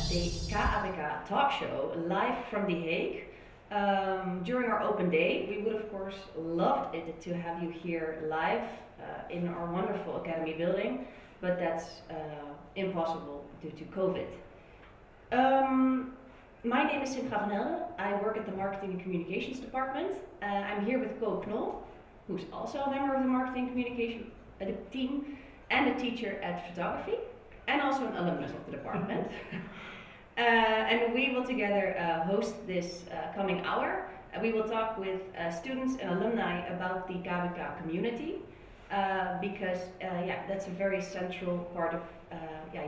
the KABK talk show live from The Hague. During our open day, we would of course loved it to have you here live in our wonderful academy building, but that's impossible due to COVID. My name is Simcha van Helden. I work at the Marketing and Communications Department. I'm here with Ko Knol, who's also a member of the Marketing and Communication team and a teacher at photography, and also an alumnus of the department. And we will together host this coming hour. We will talk with students and alumni about the KABK community, because that's a very central part of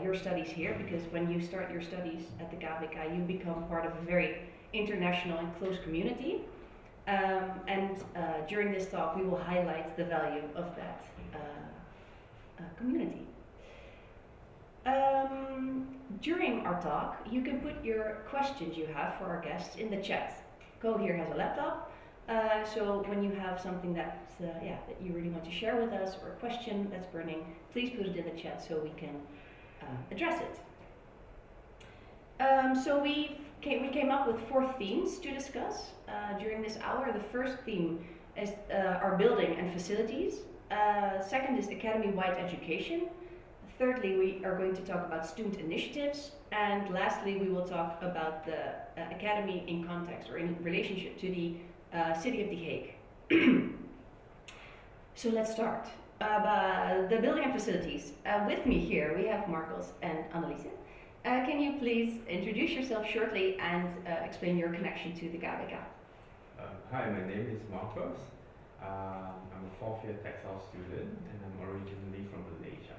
your studies here, because when you start your studies at the KABK, you become part of a very international and close community. And during this talk, we will highlight the value of that community. During our talk, you can put your questions you have for our guests in the chat. Ko here has a laptop, so when you have something that you really want to share with us, or a question that's burning, please put it in the chat so we can address it. So we came up with 4 themes to discuss during this hour. The first theme is our building and facilities. Second is academy-wide education. Thirdly, we are going to talk about student initiatives. And lastly, we will talk about the academy in context, or in relationship to the city of The Hague. So let's start. The building and facilities. With me here, we have Marcos and Anneliese. Can you please introduce yourself shortly and explain your connection to the KABK? Hi, my name is Marcos. I'm a fourth year textile student and I'm originally from Malaysia.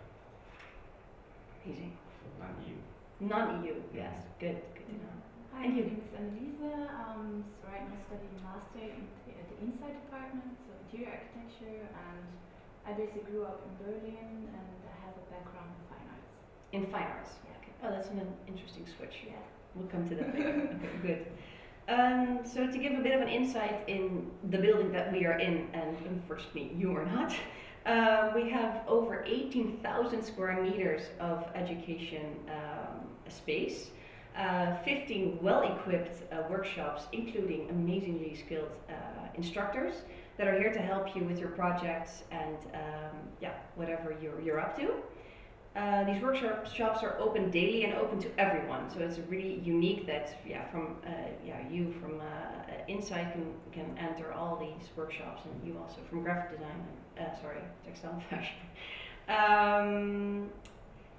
Amazing. So non-EU. Non-EU, yes. Good to know. Hi, And my you? name is Anneliese. Right now studying master in the Inside department, so interior architecture, and I basically grew up in Berlin and I have a background in fine arts. In fine arts? Yeah. Okay. Oh, that's an interesting switch. Yeah. We'll come to that later. Okay, good. So to give a bit of an insight in the building that we are in, and unfortunately you are not, we have over 18,000 square meters of education space, 15 well-equipped workshops, including amazingly skilled instructors that are here to help you with your projects and whatever you're up to. These workshops are open daily and open to everyone, so it's really unique that you from Inside can enter all these workshops, and you also from graphic design, textile and fashion.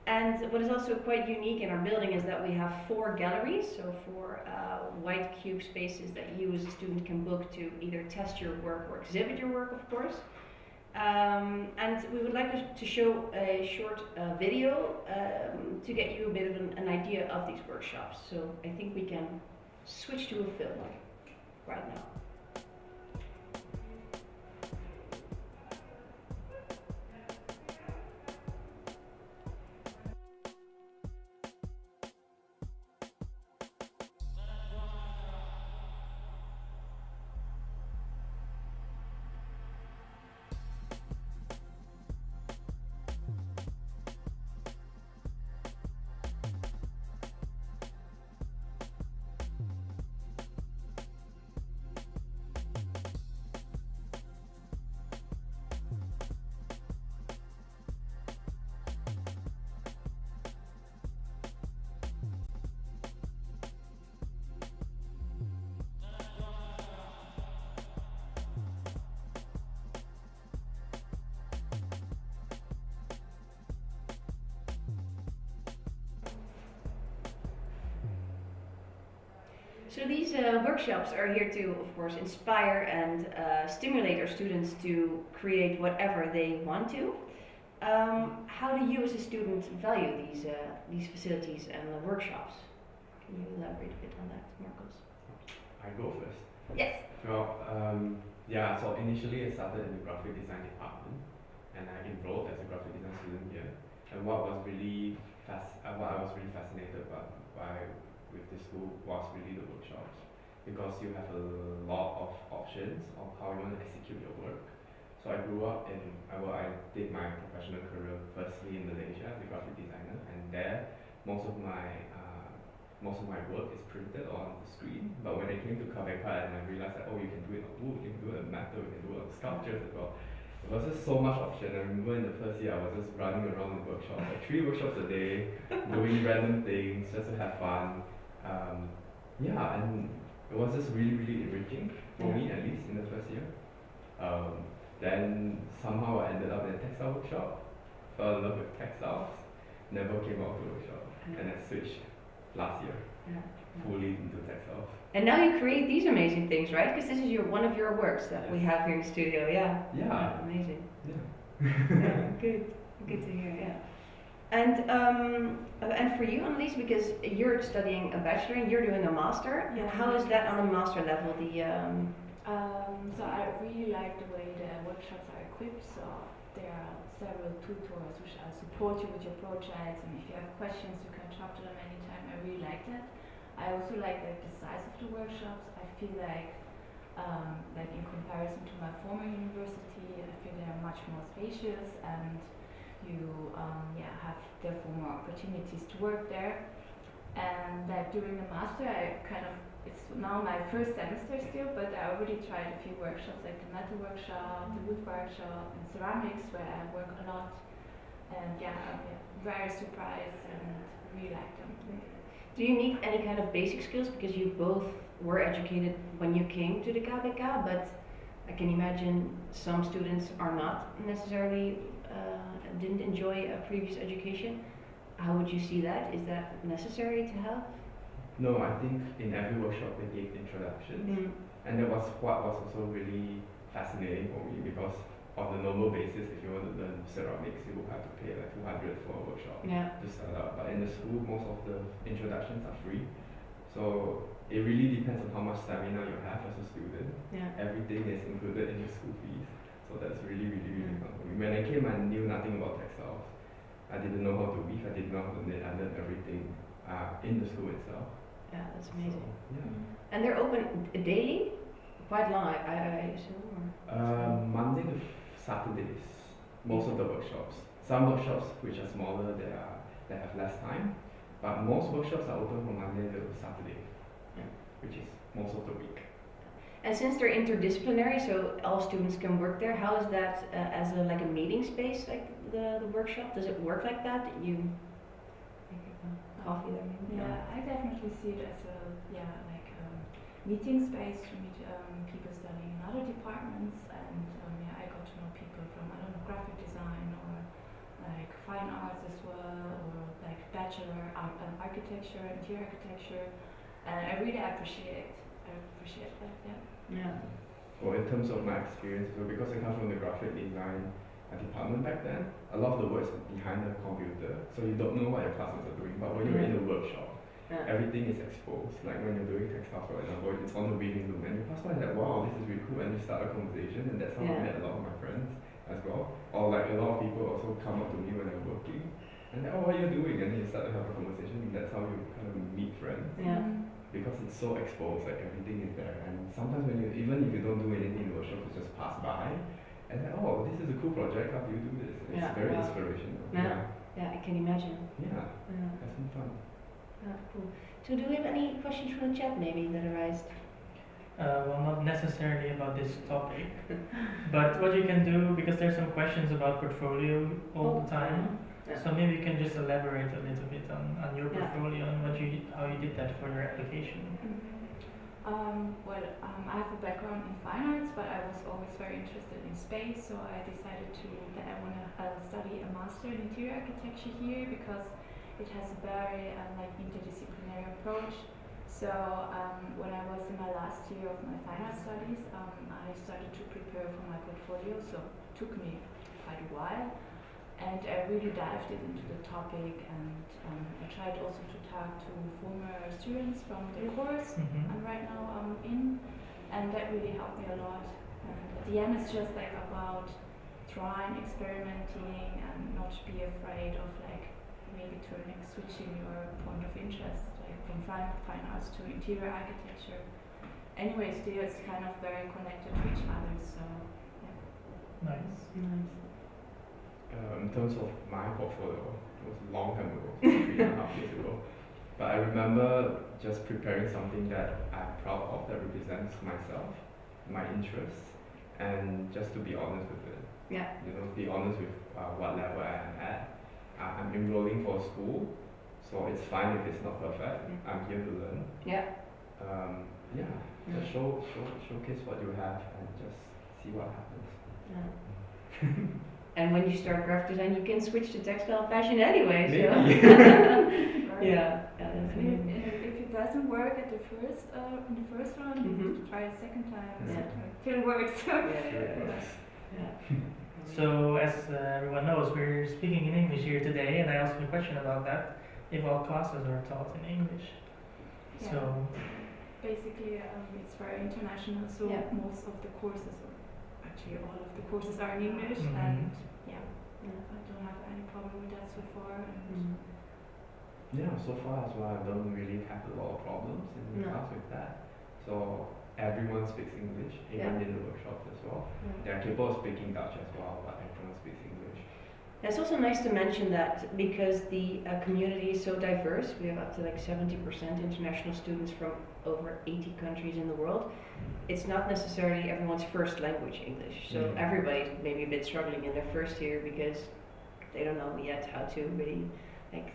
And what is also quite unique in our building is that we have 4 galleries, so 4 white cube spaces that you as a student can book to either test your work or exhibit your work, of course. And we would like to show a short video to get you a bit of an idea of these workshops. So I think we can switch to a film right now. So these workshops are here to, of course, inspire and stimulate our students to create whatever they want to. How do you as a student value these facilities and the workshops? Can you elaborate a bit on that, Marcos? I go first. Yes. Well, so initially I started in the graphic design department and I enrolled as a graphic design student here. And what I was really fascinated by with the school was really the workshops, because you have a lot of options of how you want to execute your work. So I grew up I did my professional career firstly in Malaysia as a graphic designer, and there most of my work is printed on the screen. But when I came to KABK and I realized that you can do it on wood, you can do it on metal, you can do it on sculptures as well. It was just so much option. I remember in the first year I was just running around the workshops, like 3 workshops a day, doing random things just to have fun. And it was just really, really enriching for me, at least in the first year. Then somehow I ended up in a textile workshop, fell in love with textiles, never came out of the workshop, and I switched last year fully into textiles. And now you create these amazing things, right? Because this is one of your works that we have here in the studio. Yeah. Amazing. Yeah. Good to hear. Yeah. And for you, Annelies, because you're studying a bachelor and you're doing a master. Yeah. How is that on a master level? So I really like the way the workshops are equipped. So there are several tutors which support you with your projects, and if you have questions, you can talk to them anytime. I really like that. I also like the size of the workshops. I feel like in comparison to my former university, I feel they are much more spacious, and you have therefore more opportunities to work there. And during the master, it's now my first semester still, but I already tried a few workshops, like the metal workshop, the wood workshop, and ceramics, where I work a lot. And I'm very surprised and really like them. Do you need any kind of basic skills? Because you both were educated when you came to the KABK, but I can imagine some students are not necessarily didn't enjoy a previous education. How would you see that? Is that necessary to have? No, I think in every workshop they gave introductions, and that was what was also really fascinating for me because on a normal basis, if you want to learn ceramics, you will have to pay like 200 for a workshop to start out. But in the school, most of the introductions are free. So it really depends on how much stamina you have as a student. Everything is included in your school fees. So that's really, really, really fun for me. When I came, I knew nothing about textiles. I didn't know how to weave, I didn't know how to knit. I learned everything in the school itself. Yeah, that's amazing. So, And they're open daily? Quite long, I assume? Or? Monday to Saturdays, most of the workshops. Some workshops which are smaller, they have less time. But most workshops are open from Monday to Saturday, which is most of the week. And since they're interdisciplinary, so all students can work there, how is that as a meeting space, like the workshop? Does it work like that? You coffee there? Maybe? Yeah, I definitely see it as a meeting space to meet people studying in other departments, and I got to know people from graphic design or like fine arts as well, or like bachelor architecture, interior architecture, and I really appreciate that. Yeah. Well, in terms of my experience, so because I come from the graphic design department back then, a lot of the work is behind the computer, so you don't know what your classes are doing. But when you're in a workshop, everything is exposed. Like when you're doing textiles, for example, it's on the weaving loom, and you pass by like, wow, this is really cool, and you start a conversation, and that's how I met a lot of my friends as well. Or like a lot of people also come up to me when I'm working, and they're, oh, what are you doing? And then you start to have a conversation, and that's how you kind of meet friends. Because it's so exposed, like everything is there. And sometimes when even if you don't do anything in the workshop, you just pass by, and then, oh, this is a cool project, how do you do this? It's very inspirational. Yeah, I can imagine. Yeah, that's been fun. Cool. So do we have any questions from the chat maybe that arised? Well, not necessarily about this topic, but what you can do, because there's some questions about portfolio all the time, so maybe you can just elaborate a little bit on your portfolio and how you did that for your application. I have a background in fine arts, but I was always very interested in space, so I decided that I want to study a master in interior architecture here because it has a very interdisciplinary approach. So when I was in my last year of my fine art studies, I started to prepare for my portfolio, so it took me quite a while. And I really dived into the topic, and I tried also to talk to former students from the course I'm right now in, and that really helped me a lot. And at the end, it's just like about trying, experimenting, and not be afraid of maybe switching your point of interest, like from fine arts to interior architecture. Anyway, still it's kind of very connected to each other, so yeah. Nice. In terms of my portfolio, it was a long time ago, 3.5 years ago. But I remember just preparing something that I'm proud of, that represents myself, my interests, and just to be honest with it. Be honest with what level I am at. I'm enrolling for school, so it's fine if it's not perfect. I'm here to learn. Just showcase what you have and just see what happens. And when you start graphic design, you can switch to textile fashion anyway. Maybe. That's amazing. If it doesn't work at the first in the first round, try a second time. Till it works. So as everyone knows, we're speaking in English here today, and I asked a question about that. If all classes are taught in English. So basically, it's very international. So most of the courses, or actually all of the courses, are in English, and I don't have any problem with that so far. And so far as well, I don't really have a lot of problems in the class with that. So everyone speaks English, even in the workshops as well. There are people speaking Dutch as well, but everyone speaks English. It's also nice to mention that because the community is so diverse, we have up to 70% international students from over 80 countries in the world. It's not necessarily everyone's first language English, so everybody's maybe a bit struggling in their first year because they don't know yet how to really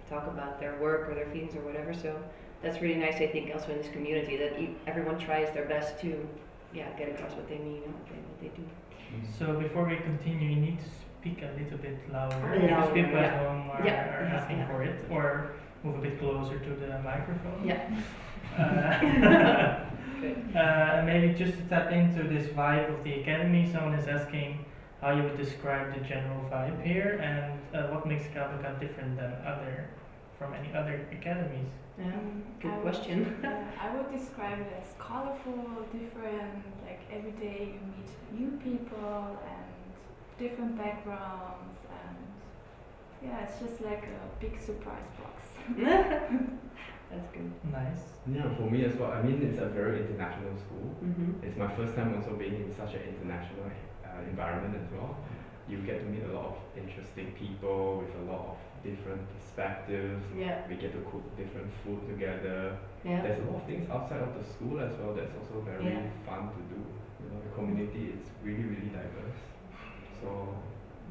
talk about their work or their feelings or whatever. So that's really nice, I think, also in this community, that everyone tries their best to get across what they mean and what they do. So before we continue, you need to speak a little bit louder because people at home are asking for it, or move a bit closer to the microphone. Good. And maybe just to tap into this vibe of the academy, someone is asking how you would describe the general vibe here and what makes KABK different than from any other academies. Yeah, good I would- question. yeah, I would describe it as colorful, different, like every day you meet new people and different backgrounds, and yeah, it's just like a big surprise box. That's good. Nice. Yeah, for me as well. I mean, it's a very international school. Mm-hmm. It's my first time also being in such an international environment as well. You get to meet a lot of interesting people with a lot of different perspectives. Yeah. We get to cook different food together. Yeah. There's a lot of things outside of the school as well that's also very Yeah. fun to do. You know, the community is really, really diverse. So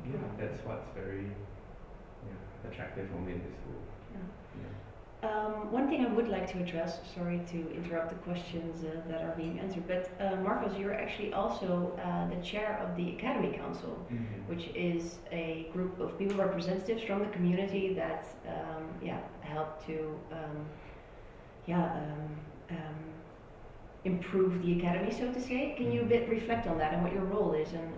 yeah, that's what's very attractive for me in this school. Yeah. One thing I would like to address, sorry to interrupt the questions that are being answered, but Marcos, you're actually also the chair of the Academy Council, which is a group of people, representatives from the community that help to improve the academy, so to say. Can you a bit reflect on that and what your role is and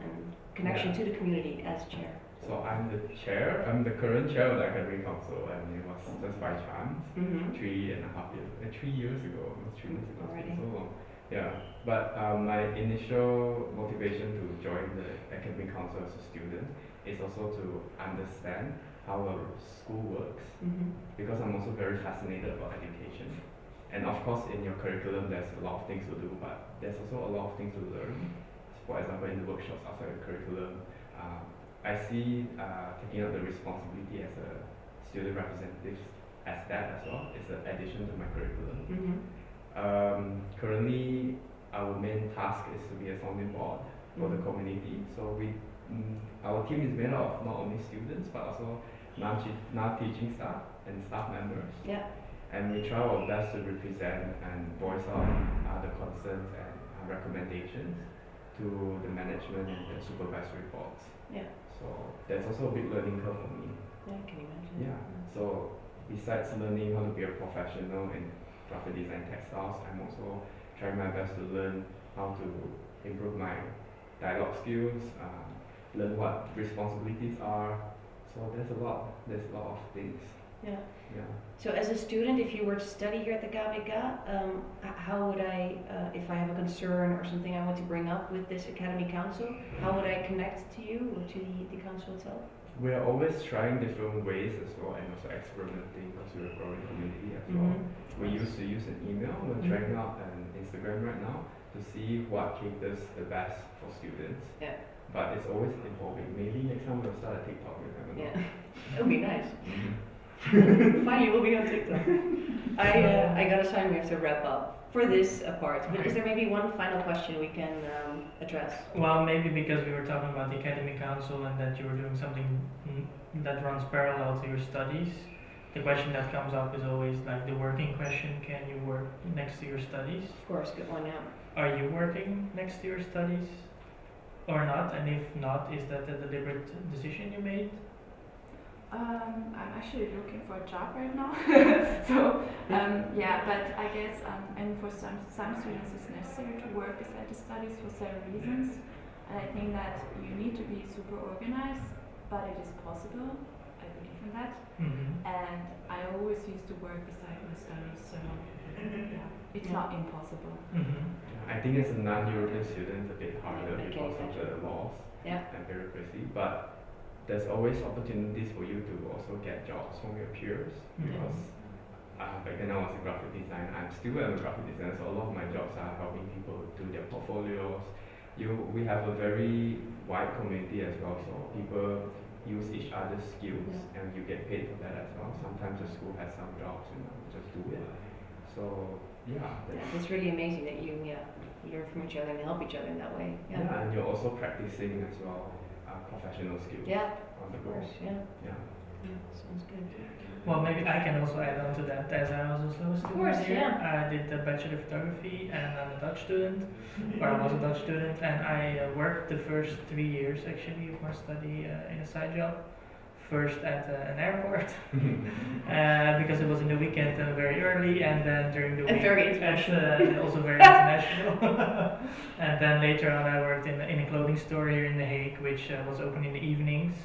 connection to the community as chair? So I'm the chair. I'm the current chair of the Academy Council, and it was just by chance. Mm-hmm. 3 years ago. It was 3 years ago. Already. It's been so long. Yeah. But my initial motivation to join the Academy Council as a student is also to understand how a school works, Mm-hmm. because I'm also very fascinated about education. And of course, in your curriculum, there's a lot of things to do, but there's also a lot of things to learn. For example, in the workshops outside the curriculum, I see taking up the responsibility as a student representative as that as well. It's an addition to my curriculum. Mm-hmm. Currently, our main task is to be a sounding board for the community. So our team is made up of not only students but also non-teaching staff and staff members. Yeah. And we try our best to represent and voice out the concerns and recommendations to the management and the supervisory boards. Yeah. So that's also a big learning curve for me. Yeah, I can imagine. Yeah. So besides learning how to be a professional in graphic design textiles, I'm also trying my best to learn how to improve my dialogue skills, learn what responsibilities are. So there's a lot of things. Yeah. Yeah. So as a student, if you were to study here at the KABK, how would I, if I have a concern or something I want to bring up with this Academy Council, how would I connect to you or to the council itself? We are always trying different ways as well, and also experimenting because we're a growing community as well. We used to use an email. We're trying out an Instagram right now to see what caters the best for students. Yeah. But it's always evolving. Maybe next time we'll start a TikTok. We never know. Yeah. That would be nice. Mhm. Finally, we'll be on TikTok. I got a sign we have to wrap up for this part. But is there maybe one final question we can address? Well, maybe because we were talking about the Academy Council and that you were doing something that runs parallel to your studies. The question that comes up is always like the working question: can you work next to your studies? Of course, good one. Yeah. Are you working next to your studies or not? And if not, is that a deliberate decision you made? I'm actually looking for a job right now. So yeah, but I guess and for some students it's necessary to work beside the studies for several reasons. And I think that you need to be super organized, but it is possible. I believe in that. Mm-hmm. And I always used to work beside my studies, so yeah, it's not impossible. Mm-hmm. I think as a non-European student, it's a bit harder Yeah, I can because of the imagine. laws Yeah. and bureaucracy. But there's always opportunities for you to also get jobs from your peers, because back then I was a graphic designer. I'm still a graphic designer, so a lot of my jobs are helping people do their portfolios. We have a very wide community as well, so people use each other's skills and you get paid for that as well. Sometimes the school has some jobs, just do it. So yeah, It's really amazing that you learn from each other and help each other in that way. Yeah. and you're also practicing as well professional skills Yeah. on the Of go. course. Yeah. Yeah. Sounds good. Well, maybe I can also add on to that, as I was also a student course, here. yeah. I did the Bachelor of Photography and I'm a Dutch student, or I was a Dutch student, and I worked the first 3 years actually of my study in a side job first at an airport because it was in the weekend very early, and then during the And week very international. also very international. And then later on I worked in a clothing store here in The Hague, which was open in the evenings.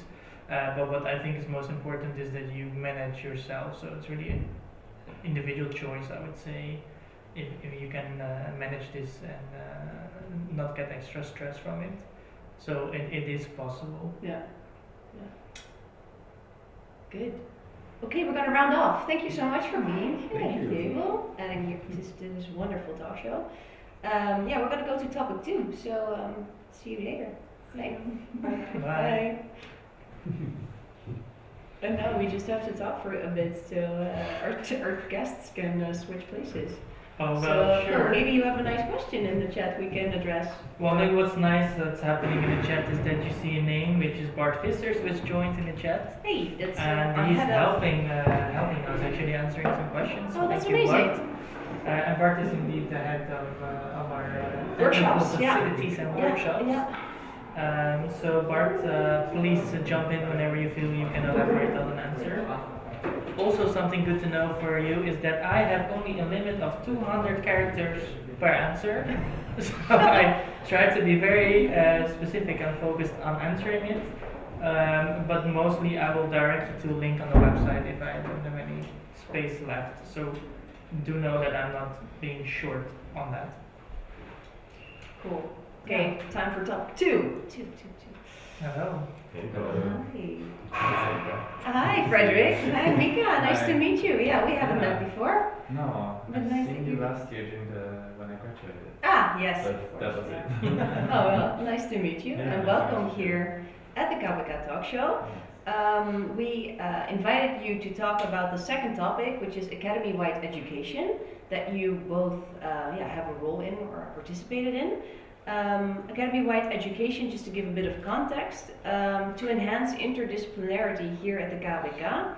But what I think is most important is that you manage yourself, so it's really an individual choice, I would say, if you can manage this and not get extra stress from it. So it is possible. Yeah. Good. Okay, we're gonna round off. Thank you so much for being here Thank at the you. table and here to this wonderful talk show. Yeah, we're gonna go to topic 2. So see you later. Thanks. Bye. And now we just have to talk for a bit so our guests can switch places. Oh, well, So sure. maybe you have a nice question in the chat we can address. Well, maybe what's nice that's happening in the chat is that you see a name, which is Bart Vissers, which joined in the chat. Hey, that's And our he's head of. helping us, actually answering some questions. So Oh, that's thank you, amazing. Bart. And Bart is indeed the head of our Workshops, technical yeah. facilities and workshops. Yeah. So Bart, please jump in whenever you feel you can elaborate on an answer. Also, something good to know for you is that I have only a limit of 200 characters per answer. So I try to be very specific and focused on answering it. But mostly I will direct you to a link on the website if I don't have any space left. So do know that I'm not being short on that. Cool. Okay, time for topic 2. Hello. Hi, Frederick. Hi, Mika. Nice to meet you. Yeah, we haven't met before. No, But I've nice seen that you you- last year when I graduated. Ah, yes. But of that course, was yeah. it. Oh, well, nice to meet you Yeah, and nice welcome to meet you. here at the KABK Talk Show. We invited you to talk about the second topic, which is academy-wide education, that you both have a role in or participated in. Academy-wide education, just to give a bit of context, to enhance interdisciplinarity here at the KABK,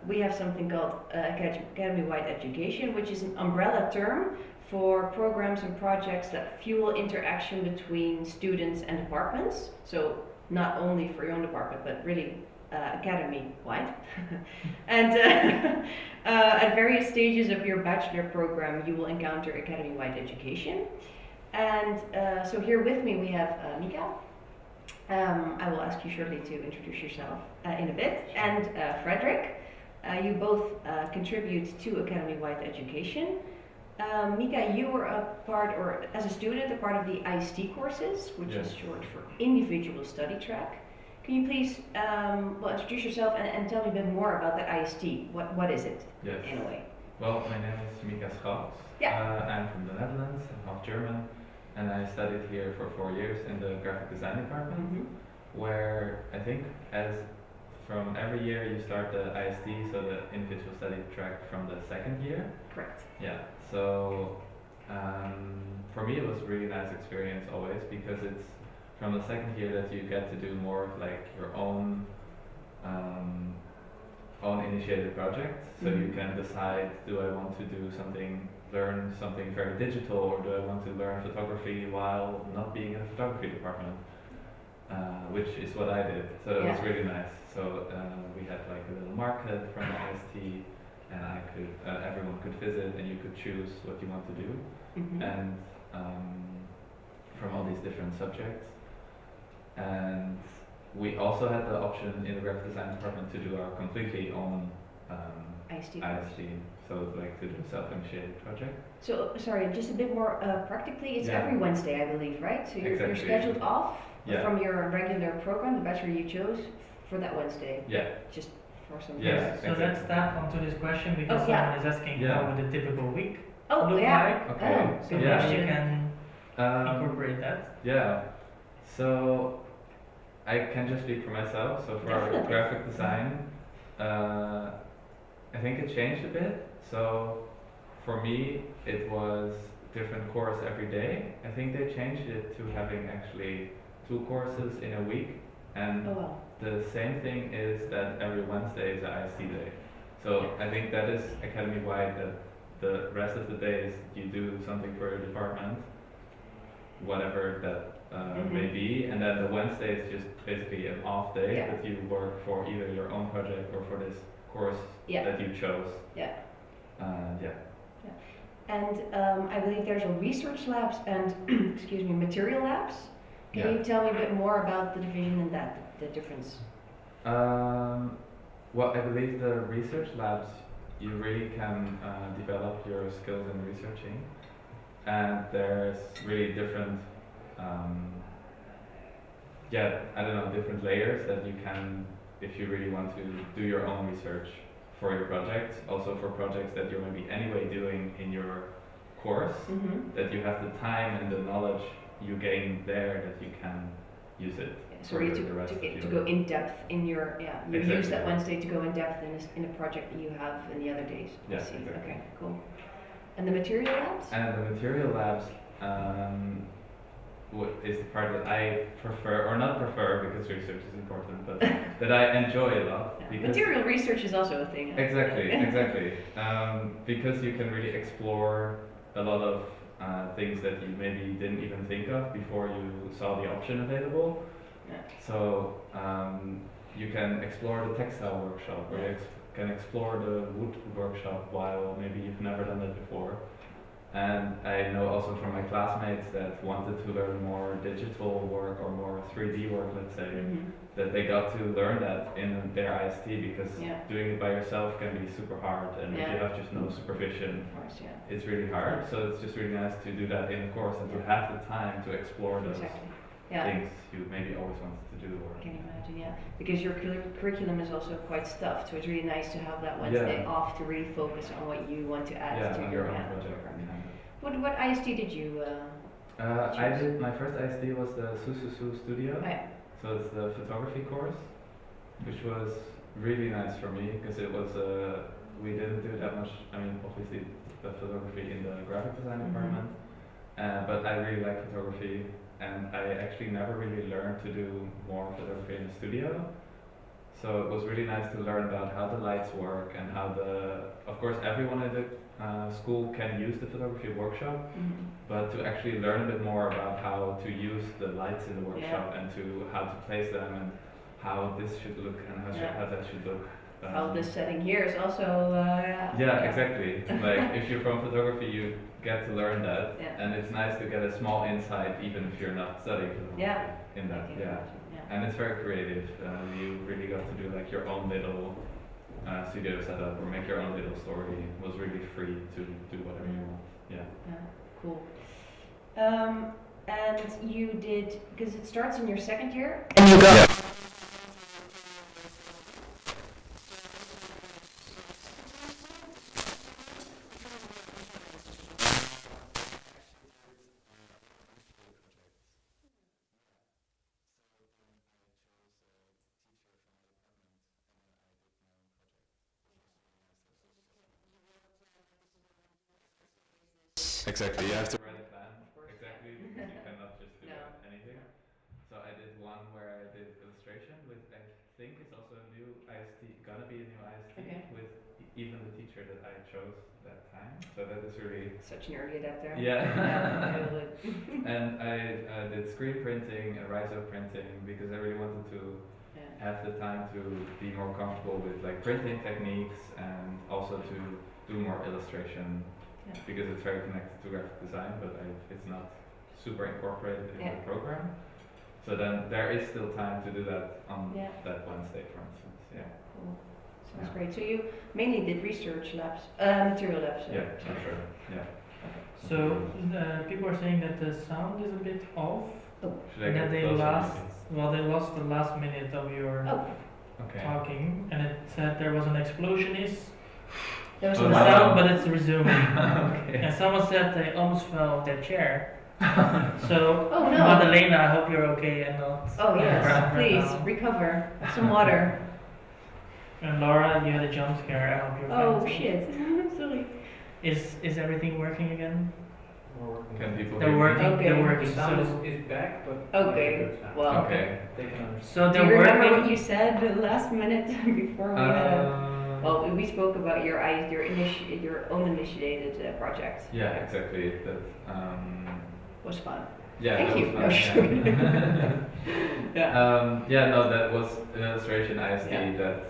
we have something called academy-wide education, which is an umbrella term for programs and projects that fuel interaction between students and departments. So not only for your own department, but really academy-wide. And at various stages of your bachelor program, you will encounter academy-wide education. And so here with me we have Mika. I will ask you shortly to introduce yourself in a bit. And Frederick, you both contribute to academy-wide education. Mika, you were a part, or as a student, a part of the IST courses, which is short for Individual Study Track. Can you please introduce yourself and tell me a bit more about that IST? What is it, Yes. in a way? Well, my name is Mika Schouts. I'm from the Netherlands, I'm half German, and I studied here for 4 years in the graphic design department, where I think from every year you start the IST, so the individual study track, from the second year. Correct. Yeah, so for me it was a really nice experience always, because it's from the second year that you get to do more of like your own initiated projects. So you can decide, do I want to do learn something very digital, or do I want to learn photography while not being in the photography department? Which is what I did. So it was really nice. So we had like a little market from the IST, and everyone could visit, and you could choose what you want to do, and from all these different subjects. And we also had the option in the graphic design department to do our completely own IST. so like to do self-initiated project. So, sorry, just a bit more practically, it's every Wednesday, I believe, right? So you're Exactly. scheduled off Yeah. from your regular program, the bachelor you chose, for that Wednesday, Yeah. just for some Yeah. reason. So let's tap onto this question because Oh, yeah. someone is asking Yeah. how would a typical week Oh, look yeah. like. Okay. Oh, So good maybe question. you can Um, incorporate that. Yeah, so I can just speak for myself. So for our Definitely. graphic design, I think it changed a bit. So for me, it was different course every day. I think they changed it to having actually 2 courses in a week, and Oh, wow. the same thing is that every Wednesday is an IST day. So I think that is academy-wide, that the rest of the days you do something for your department, whatever that maybe, and then the Wednesday is just basically an off day, Yeah. but you work for either your own project or for this course Yeah. that you chose. Yeah. Yeah. And I believe there's a research labs and excuse me, material labs. Can Yeah. you tell me a bit more about the division and that, the difference? Well, I believe the research labs, you really can develop your skills in researching, and there's really different, I don't know, different layers that you can, if you really want to do your own research for your project, also for projects that you're maybe anyway doing in your course, Mm-hmm. that you have the time and the knowledge you gain there that you can use it. So for you the rest of to your- go in depth in your, you use Exactly. that Wednesday to go in depth in a project that you have in the other days. I Yeah, see. exactly. Okay, cool. And the material labs? And the material labs is the part that I prefer, or not prefer because research is important, but that I enjoy a lot. Yeah. Because Material research is also a thing. huh? Exactly, exactly. Because you can really explore a lot of things that you maybe didn't even think of before you saw the option available. Yeah. So you can explore the textile workshop, or you can explore the wood workshop while maybe you've never done it before. And I know also from my classmates that wanted to learn more digital work or more 3D work, let's say, Mhm. that they got to learn that in their IST because Yeah. doing it by yourself can be super hard, and if you Yeah. have just no supervision, Of course, yeah. it's really hard. So it's just really nice to do that in the course and to have the time to explore those Exactly. Yeah. things you maybe always wanted to do. Or I can imagine, yeah. Because your curriculum is also quite stuffed, so it's really nice to have that Wednesday Yeah. off to really focus on what you want to add yeah, to on your your own yeah, project. program. Kind What IST did you? of. I did my first IST was the Sususu Studio. Oh, yeah. So it's the photography course, which was really nice for me because it was we didn't do that much. I mean, obviously the photography in the graphic design Mhm. department, but I really like photography, and I actually never really learned to do more photography in the studio. So it was really nice to learn about how the lights work and how of course everyone at the school can use the photography workshop, Mhm. but to actually learn a bit more about how to use the lights in the workshop and to how to place them and how this should look and how that should look. How this setting here is also. Yeah, exactly. Like if you're from photography, you get to learn that, Yeah. and it's nice to get a small insight even if you're not studying photography Yeah. in that. I can Yeah, imagine, yeah. and it's very creative. You really got to do like your own little studio setup or make your own little story. It was really free to do whatever you want. Yeah. Yeah, cool. And you did, because it starts in your second year. And you got. Exactly. You have to write a plan. Exactly, because you cannot just do No. anything. So I did one where I did illustration with, I think it's also a new IST, gonna be a new IST Okay. with even the teacher that I chose that time. So that is really, Such an early adapter. yeah. Totally. And I did screen printing and Riso printing because I really wanted to Yeah. have the time to be more comfortable with like printing techniques and also to do more illustration Yeah. because it's very connected to graphic design, but it's not super incorporated in Yeah. the program. So then there is still time to do that on Yeah. that Wednesday, for instance. Yeah. Cool. Sounds Yeah. great. So you mainly did research labs, material labs. Yeah, for sure. Yeah. So people are saying that the sound is a bit off, Should I and that get they closer? lost the last minute of your Oh, Okay. talking, and it said there was an explosion there was Oh, in a the wow. sound, but it's resuming. Okay. And someone said they almost fell off their chair. So, Oh no. Madalena, I hope you're okay and not. Oh yes, right please now. recover. Have some water. And Laura, you had a jump scare. I hope you're Oh fine too. shit. Sorry. Is everything working again? Can people They're hear me? working. Okay. They're The working. sound So, is back, but Okay. not good sound. Well. Okay. They can understand. so Do you they're remember working. what you said the last minute before we had a? Uh, Well, we spoke about your own initiated project. yeah, exactly. That Was fun. Yeah, Thank that you. was No, fun. sure. Yeah. Yeah, no, that was an illustration ISD Yeah. that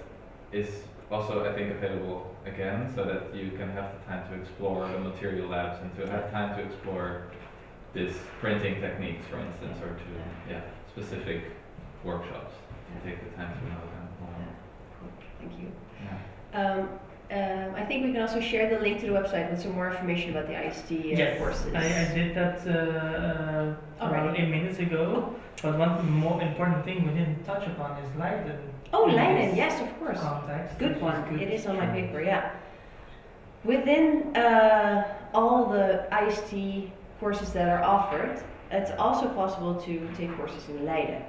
is also, I think, available again, so that you can have the time to explore the material labs and to have time to explore this printing techniques, for instance, or to specific workshops. To take the time to know them more. Cool. Thank you. Yeah. I think we can also share the link to the website with some more information about the IST Yes, courses. I did that around Already. 8 minutes ago. But one more important thing we didn't touch upon is Leiden. Oh, in Leiden, this yes, of course. Context, Good which one. is good. It is on my paper, yeah. Within all the IST courses that are offered, it's also possible to take courses in Leiden.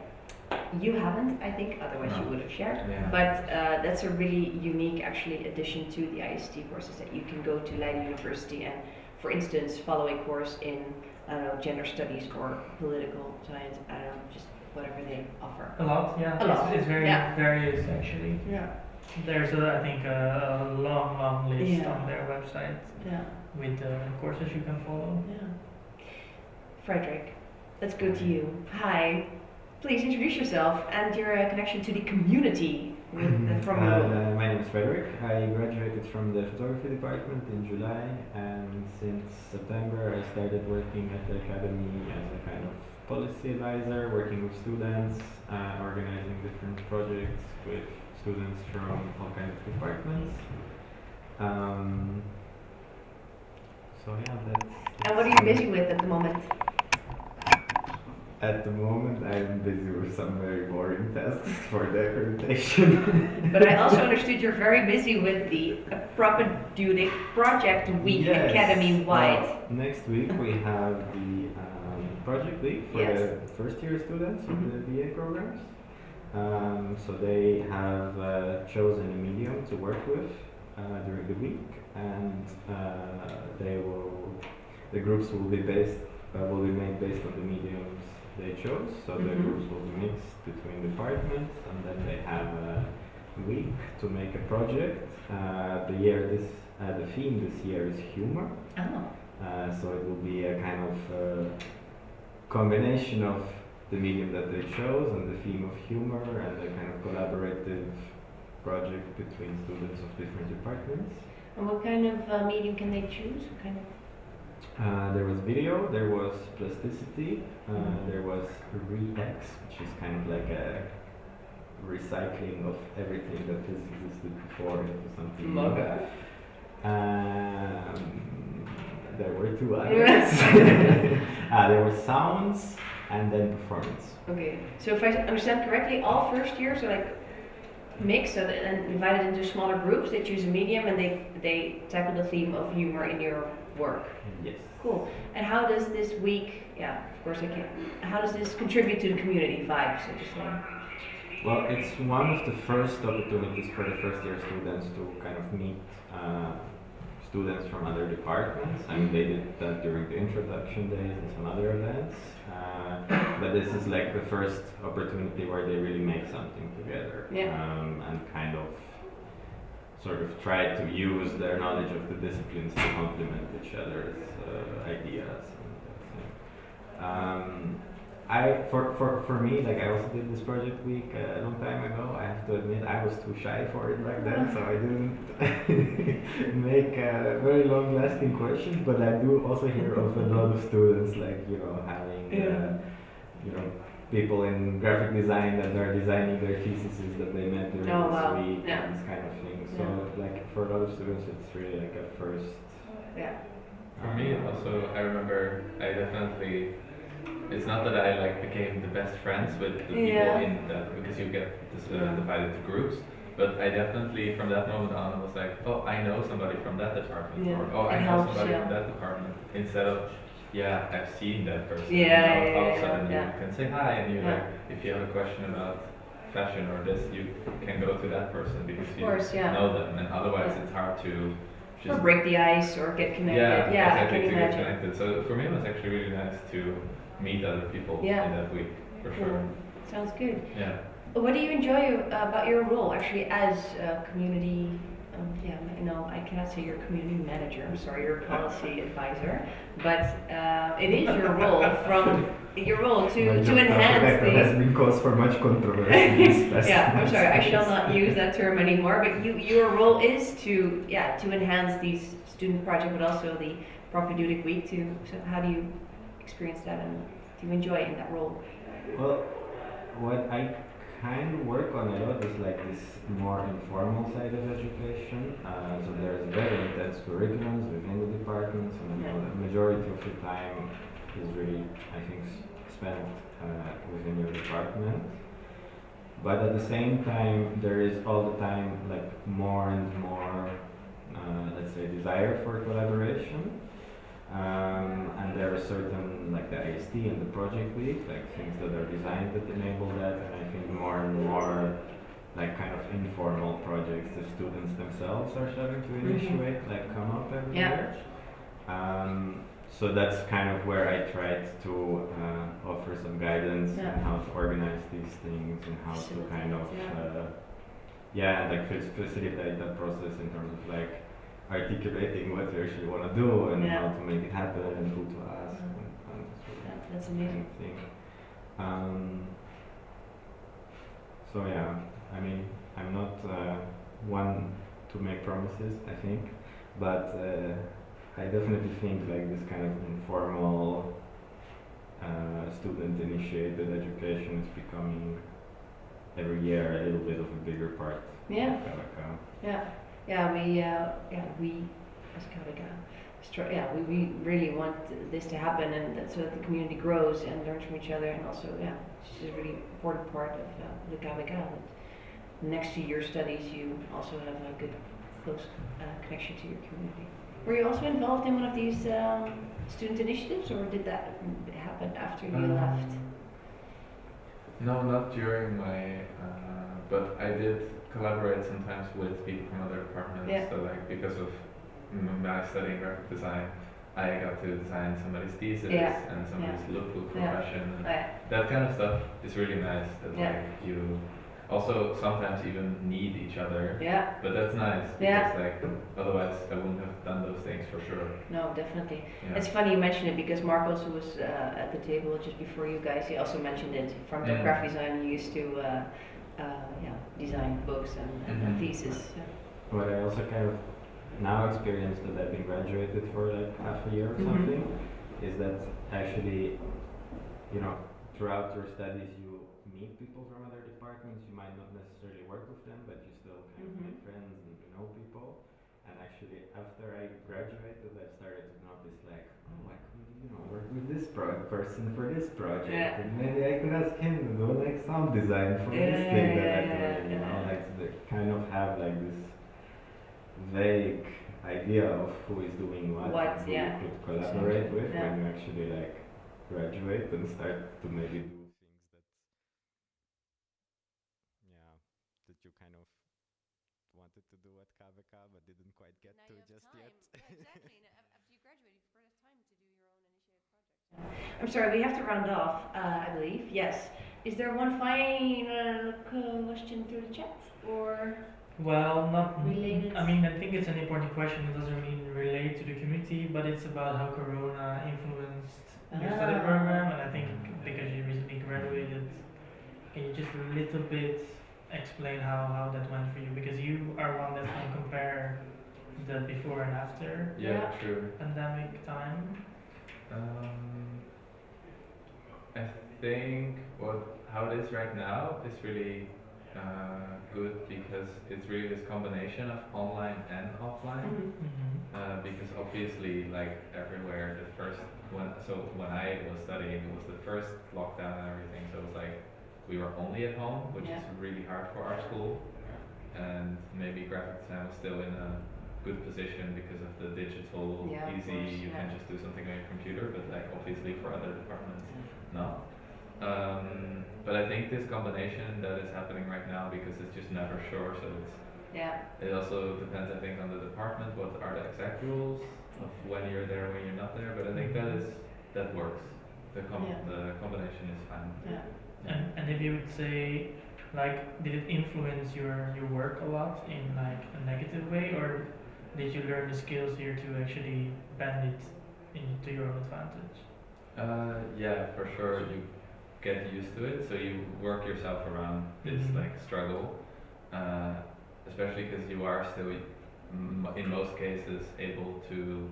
You haven't, I think, otherwise you No. would have shared. Yeah. But that's a really unique, actually, addition to the IST courses that you can go to Leiden University and, for instance, follow a course in, I don't know, gender studies or political science, I don't know, just whatever they offer. A lot, yeah. A lot, It's very yeah. various actually. Yeah. There's I think a long list Yeah. on their website Yeah. with courses you can follow. Yeah. Frederick, let's go to you. Hi. Please introduce yourself and your connection to the community from your role. My name is Frederick. I graduated from the photography department in July, and since September I started working at the academy as a kind of policy advisor, working with students, organizing different projects with students from all kinds of departments. So yeah, that's And what are you busy with at the moment? At the moment, I'm busy with some very boring tasks for the accreditation. But I also understood you're very busy with the Preparatory Project Week Yes. Academy-wide. Next week we have the project week for Yes. the first year students of Mhm. the BA programs. So they have chosen a medium to work with during the week, and the groups will be made based on the mediums they chose. So the Mhm. groups will be mixed between departments, and then they have a week to make a project. The theme this year is humor. Oh. So it will be a kind of combination of the medium that they chose and the theme of humor, and a kind of collaborative project between students of different departments. And what kind of medium can they choose? What kind of? There was video, there was plasticity, there was Rex, which is kind of like a recycling of everything that has existed before into something new. Okay. There were two others. There were sounds and then performance. Okay. So if I understand correctly, all first years are like mixed and divided into smaller groups. They choose a medium and they tackle the theme of humor in your work. Yes. Cool. And how does this week? Yeah, of course I can. How does this contribute to the community vibe, so to say? Well, it's one of the first opportunities for the first year students to kind of meet students from other departments. I mean, they did that during the introduction days and some other events. But this is like the first opportunity where they really make something together. Yeah. And kind of sort of try to use their knowledge of the disciplines to complement each other's ideas. For me, like I also did this project week a long time ago. I have to admit I was too shy for it back then, so I didn't make very long-lasting questions. But I do also hear of a lot of students like having people in graphic design that are designing their theses that they met during Oh, this wow. week Yeah. and this kind of thing. So like for a lot of students, it's really like a first. Yeah. For me, also, I remember I definitely. It's not that I became the best friends with the people Yeah. in that, because you get divided into groups. But I definitely, from that moment on, was like, oh, I know somebody from that department, Yeah. or oh, It I know helps, somebody yeah. from that department. Instead of, yeah, I've seen that person. Yeah, and yeah, all of a yeah, sudden yeah. you can say hi, and you Yeah. if you have a question about fashion or this, you can go to that person because Of course, you yeah. know them, and otherwise Yeah. it's hard to Or break the ice or get connected. yeah, Yeah, I exactly, can to get imagine. connected. So for me, it was actually really nice to meet other people Yeah. in that week, for Cool. sure. Sounds good. Yeah. What do you enjoy about your role actually as a community yeah, no, I cannot say you're community manager. I'm sorry, you're policy advisor, but it is your role to enhance That has these. been cause for much controversy. These past Yeah, I'm sorry, I shall days. not use that term anymore. But your role is to enhance these student project, but also the Propedeutic Week too. So how do you experience that, and do you enjoy it in that role? Well, what I kind of work on a lot is like this more informal side of education. So there's very intense curriculums within the departments, and the majority of the time is really, I think, spent within your department. But at the same time, there is all the time like more and more, let's say, desire for collaboration. And there are certain, like the IST and the project week, like things that are designed that enable that, and I think more and more like kind of informal projects the students themselves are starting to initiate, like come up every year. So that's kind of where I tried to offer some guidance on how to organize these things and how to kind of like facilitate that process in terms of like articulating what you actually want to do and how to make it happen and who to ask and That's amazing. thing. So yeah, I mean, I'm not one to make promises, I think, but I definitely think like this kind of informal student-initiated education is becoming every year a little bit of a bigger part. Yeah. Of KABK. We as KABK, we really want this to happen, and so that the community grows and learns from each other, and also it's just a really important part of the KABK. That next to your studies, you also have a good close connection to your community. Were you also involved in one of these student initiatives, or did that happen after you left? No, not during my, but I did collaborate sometimes with people from other departments. Yeah. So like because of my studying graphic design, I got to design somebody's thesis and somebody's lookbook profession. And that kind of stuff is really nice. That like you also sometimes even need each other. Yeah. But that's nice because like otherwise I wouldn't have done those things for sure. No, definitely. Yeah. It's funny you mention it because Mark also was at the table just before you guys. He also mentioned it from the graphic design. He used to design books and theses. Yeah. What I also kind of now experienced that I've been graduated for like half a year or something is that actually, you know, throughout your studies you meet people from other departments. You might not necessarily work with them, but you still kind of make friends and you know people. And actually, after I graduated, I started to notice like, oh, I could, you know, work with this person for this project, and maybe I could ask him to do like sound design for this thing that I'm doing. You know, like they kind of have like this vague idea of who is doing what and who you could collaborate with when you actually like graduate and start to maybe do things that you kind of wanted to do at KABK but didn't quite get to just yet. Exactly. After you graduate, you've got time to do your own initiative projects. I'm sorry, we have to round off, I believe. Yes. Is there one final question through the chat, or? Well, not related? I mean, I think it's an important question. It doesn't mean relate to the community, but it's about how Corona influenced your study program. And I think because you recently graduated, can you just a little bit explain how that went for you? Because you are one that can compare the before and after True. pandemic time. I think how it is right now is really good because it's really this combination of online and offline. Because obviously, like everywhere, when I was studying, it was the first lockdown and everything. So it was like we were only at home, which is really hard for our school. And maybe graphic design was still in a good position because of the digital, easy. You can just do something on your computer. But like obviously for other departments, no. But I think this combination that is happening right now because it's just never sure, so it also depends, I think, on the department, what are the exact rules of when you're there and when you're not there, but I think that works. The combination is fine. And if you would say Like, did it influence your work a lot in like a negative way, or did you learn the skills here to actually bend it into your own advantage? Yeah, for sure. You get used to it, so you work yourself around this like struggle, especially because you are still, in most cases, able to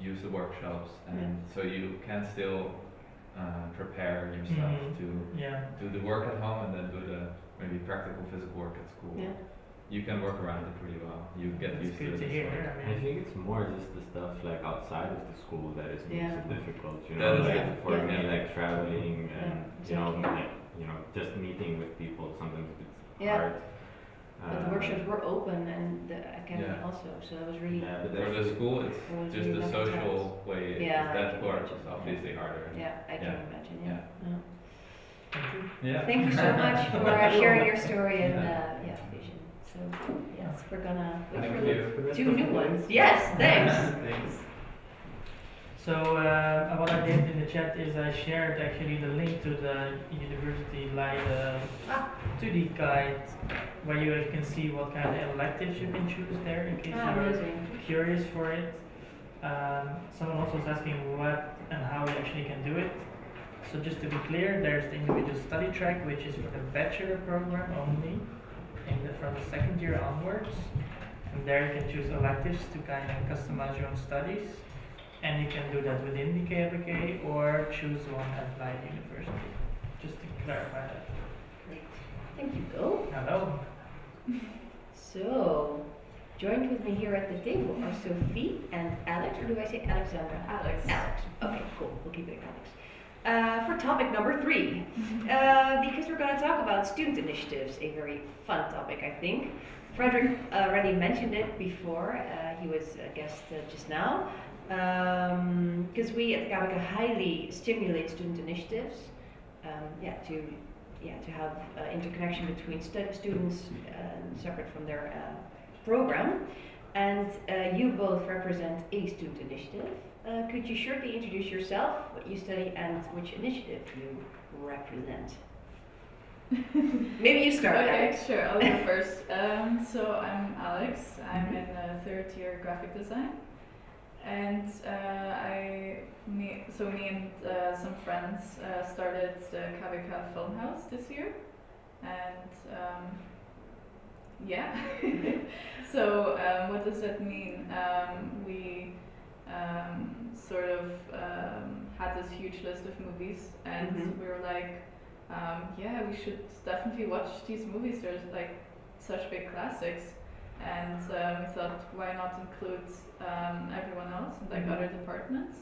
use the workshops, and so you can still prepare yourself to do the work at home and then do the maybe practical physical work at school. Yeah. You can work around it pretty well. You get That's used to good it. to as hear. well. I think it's more just the stuff like outside of the school that is makes it difficult. You That know, is like difficult, for me, yeah. like traveling and exactly. just meeting with people. Sometimes it's Yeah. hard. But the workshops were open and the academy Yeah. also, so it was really. Yeah, but For the school, it's it was just really the lovely social times. way. Yeah, I That can part imagine. is obviously harder. Yeah, I can imagine. Yeah. Thank you. Yeah. Thank you so much for sharing your story and vision. So yes, we're gonna wait Thank for you. the 2 new ones. Yes, thanks. Thanks. So what I did in the chat is I shared actually the link to the university study guide, where you can see what kind of electives you can choose there in case you're Amazing. curious for it. Someone also was asking what and how you actually can do it. So just to be clear, there's the individual study track, which is for the bachelor program only, from the second year onwards. And there you can choose electives to kind of customize your own studies. And you can do that within the KABK or choose one at Leiden University. Just to clarify that. Great. Thank you, Go. Hello. So, joined with me here at the table are Sophie and Alex, or do I say Alexandra? Alex. Alex. Okay, cool. We'll keep it Alex. For topic number 3, because we're going to talk about student initiatives, a very fun topic, I think. Frederick already mentioned it before. He was a guest just now. Because we at KABK highly stimulate student initiatives, to have interconnection between students separate from their program. And you both represent a student initiative. Could you shortly introduce yourself, what you study, and which initiative you represent? Maybe you start, Okay, Alex. sure, I'll go first. So I'm Alex, I'm in 3rd year graphic design. And me and some friends started the KABK Film House this year. And so what does that mean? We sort of had this huge list of movies, and we were like, we should definitely watch these movies. There's like such big classics. And we thought, why not include everyone else, like other departments?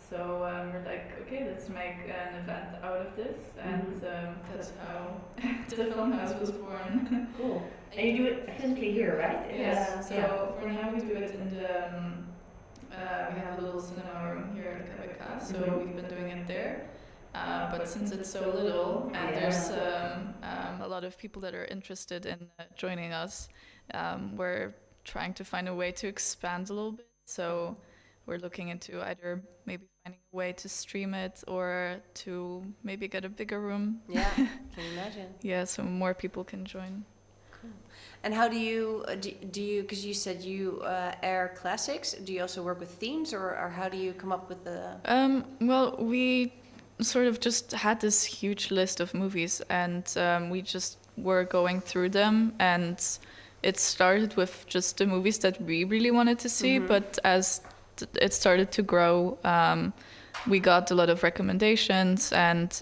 So we're like, okay, let's make an event out of this, and that's how the film house was born. Cool. And you do it physically here, right? Yes. So for now we do it in the we have a little cinema room here at KABK, so we've been doing it there. But since it's so little and there's a lot of people that are interested in joining us, we're trying to find a way to expand a little bit. So we're looking into either maybe finding a way to stream it or to maybe get a bigger room. Yeah, can you imagine? Yeah, so more people can join. Cool. And how do you, because you said you air classics, do you also work with themes, or how do you come up with the... Well, we sort of just had this huge list of movies, and we just were going through them, and it started with just the movies that we really wanted to see, but as it started to grow, we got a lot of recommendations, and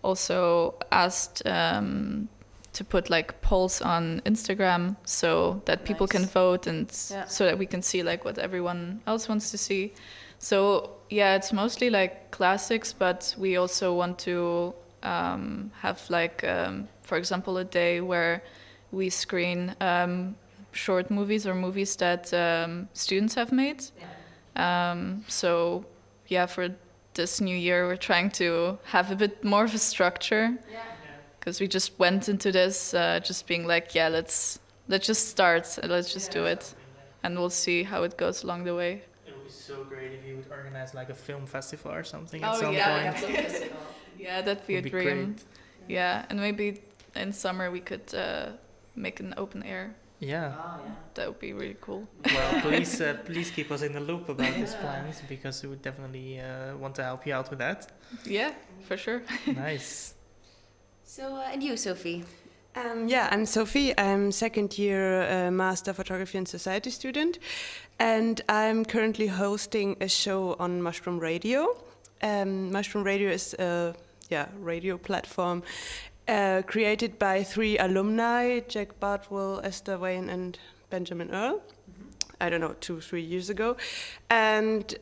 also asked to put like polls on Instagram so that people can vote, and so that we can see like what everyone else wants to see. So yeah, it's mostly like classics, but we also want to have like, for example, a day where we screen short movies or movies that students have made. So yeah, for this new year, we're trying to have a bit more of a structure, because we just went into this just being like, yeah, let's just start, let's just do it, and we'll see how it goes along the way. It would be so great if you would organize like a film festival or something Oh, at some yeah, point. yeah, that'd be a Would be dream. great. Yeah, and maybe in summer we could make an open air. Yeah. Oh, yeah. That would be really cool. Well, please keep us in the loop about these plans, because we would definitely want to help you out with that. Yeah, for sure. Nice. So, and you, Sophie? Yeah, I'm Sophie. I'm second year Master Photography and Society student, and I'm currently hosting a show on Mushroom Radio. Mushroom Radio is a radio platform created by 3 alumni, Jack Bartwell, Esther Wayne, and Benjamin Earl. I don't know, 2-3 years ago. And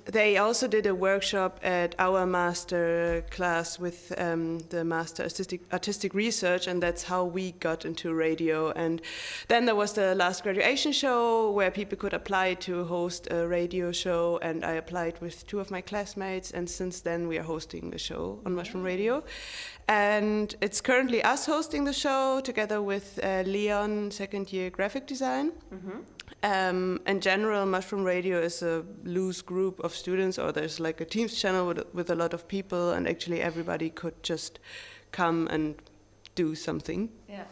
they also did a workshop at our master class with the Master Artistic Research, and that's how we got into radio. And then there was the last graduation show where people could apply to host a radio show, and I applied with 2 of my classmates, and since then we are hosting a show on Mushroom Radio. And it's currently us hosting the show together with Leon, second year graphic design. In general, Mushroom Radio is a loose group of students, or there's like a Teams channel with a lot of people, and actually everybody could just come and do something. Yeah.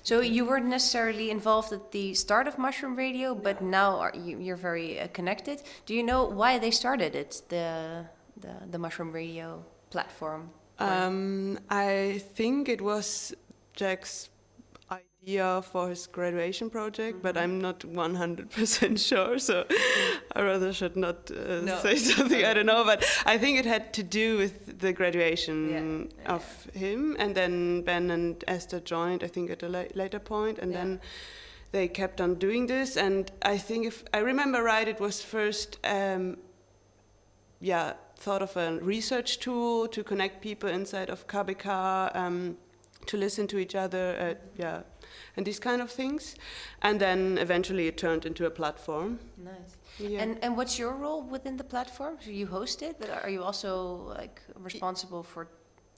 So you weren't necessarily involved at the start of Mushroom Radio, but now you're very connected. Do you know why they started it, the Mushroom Radio platform? I think it was Jack's idea for his graduation project, but I'm not 100% sure, so I rather should not say something I don't know, but I think it had to do with the graduation of him, and then Ben and Esther joined, I think, at a later point, and then they kept on doing this. And I think, if I remember right, it was first thought of a research tool to connect people inside of KABK, to listen to each other, and these kind of things. And then eventually it turned into a platform. Nice. Yeah. And what's your role within the platform? So you host it, but are you also like responsible for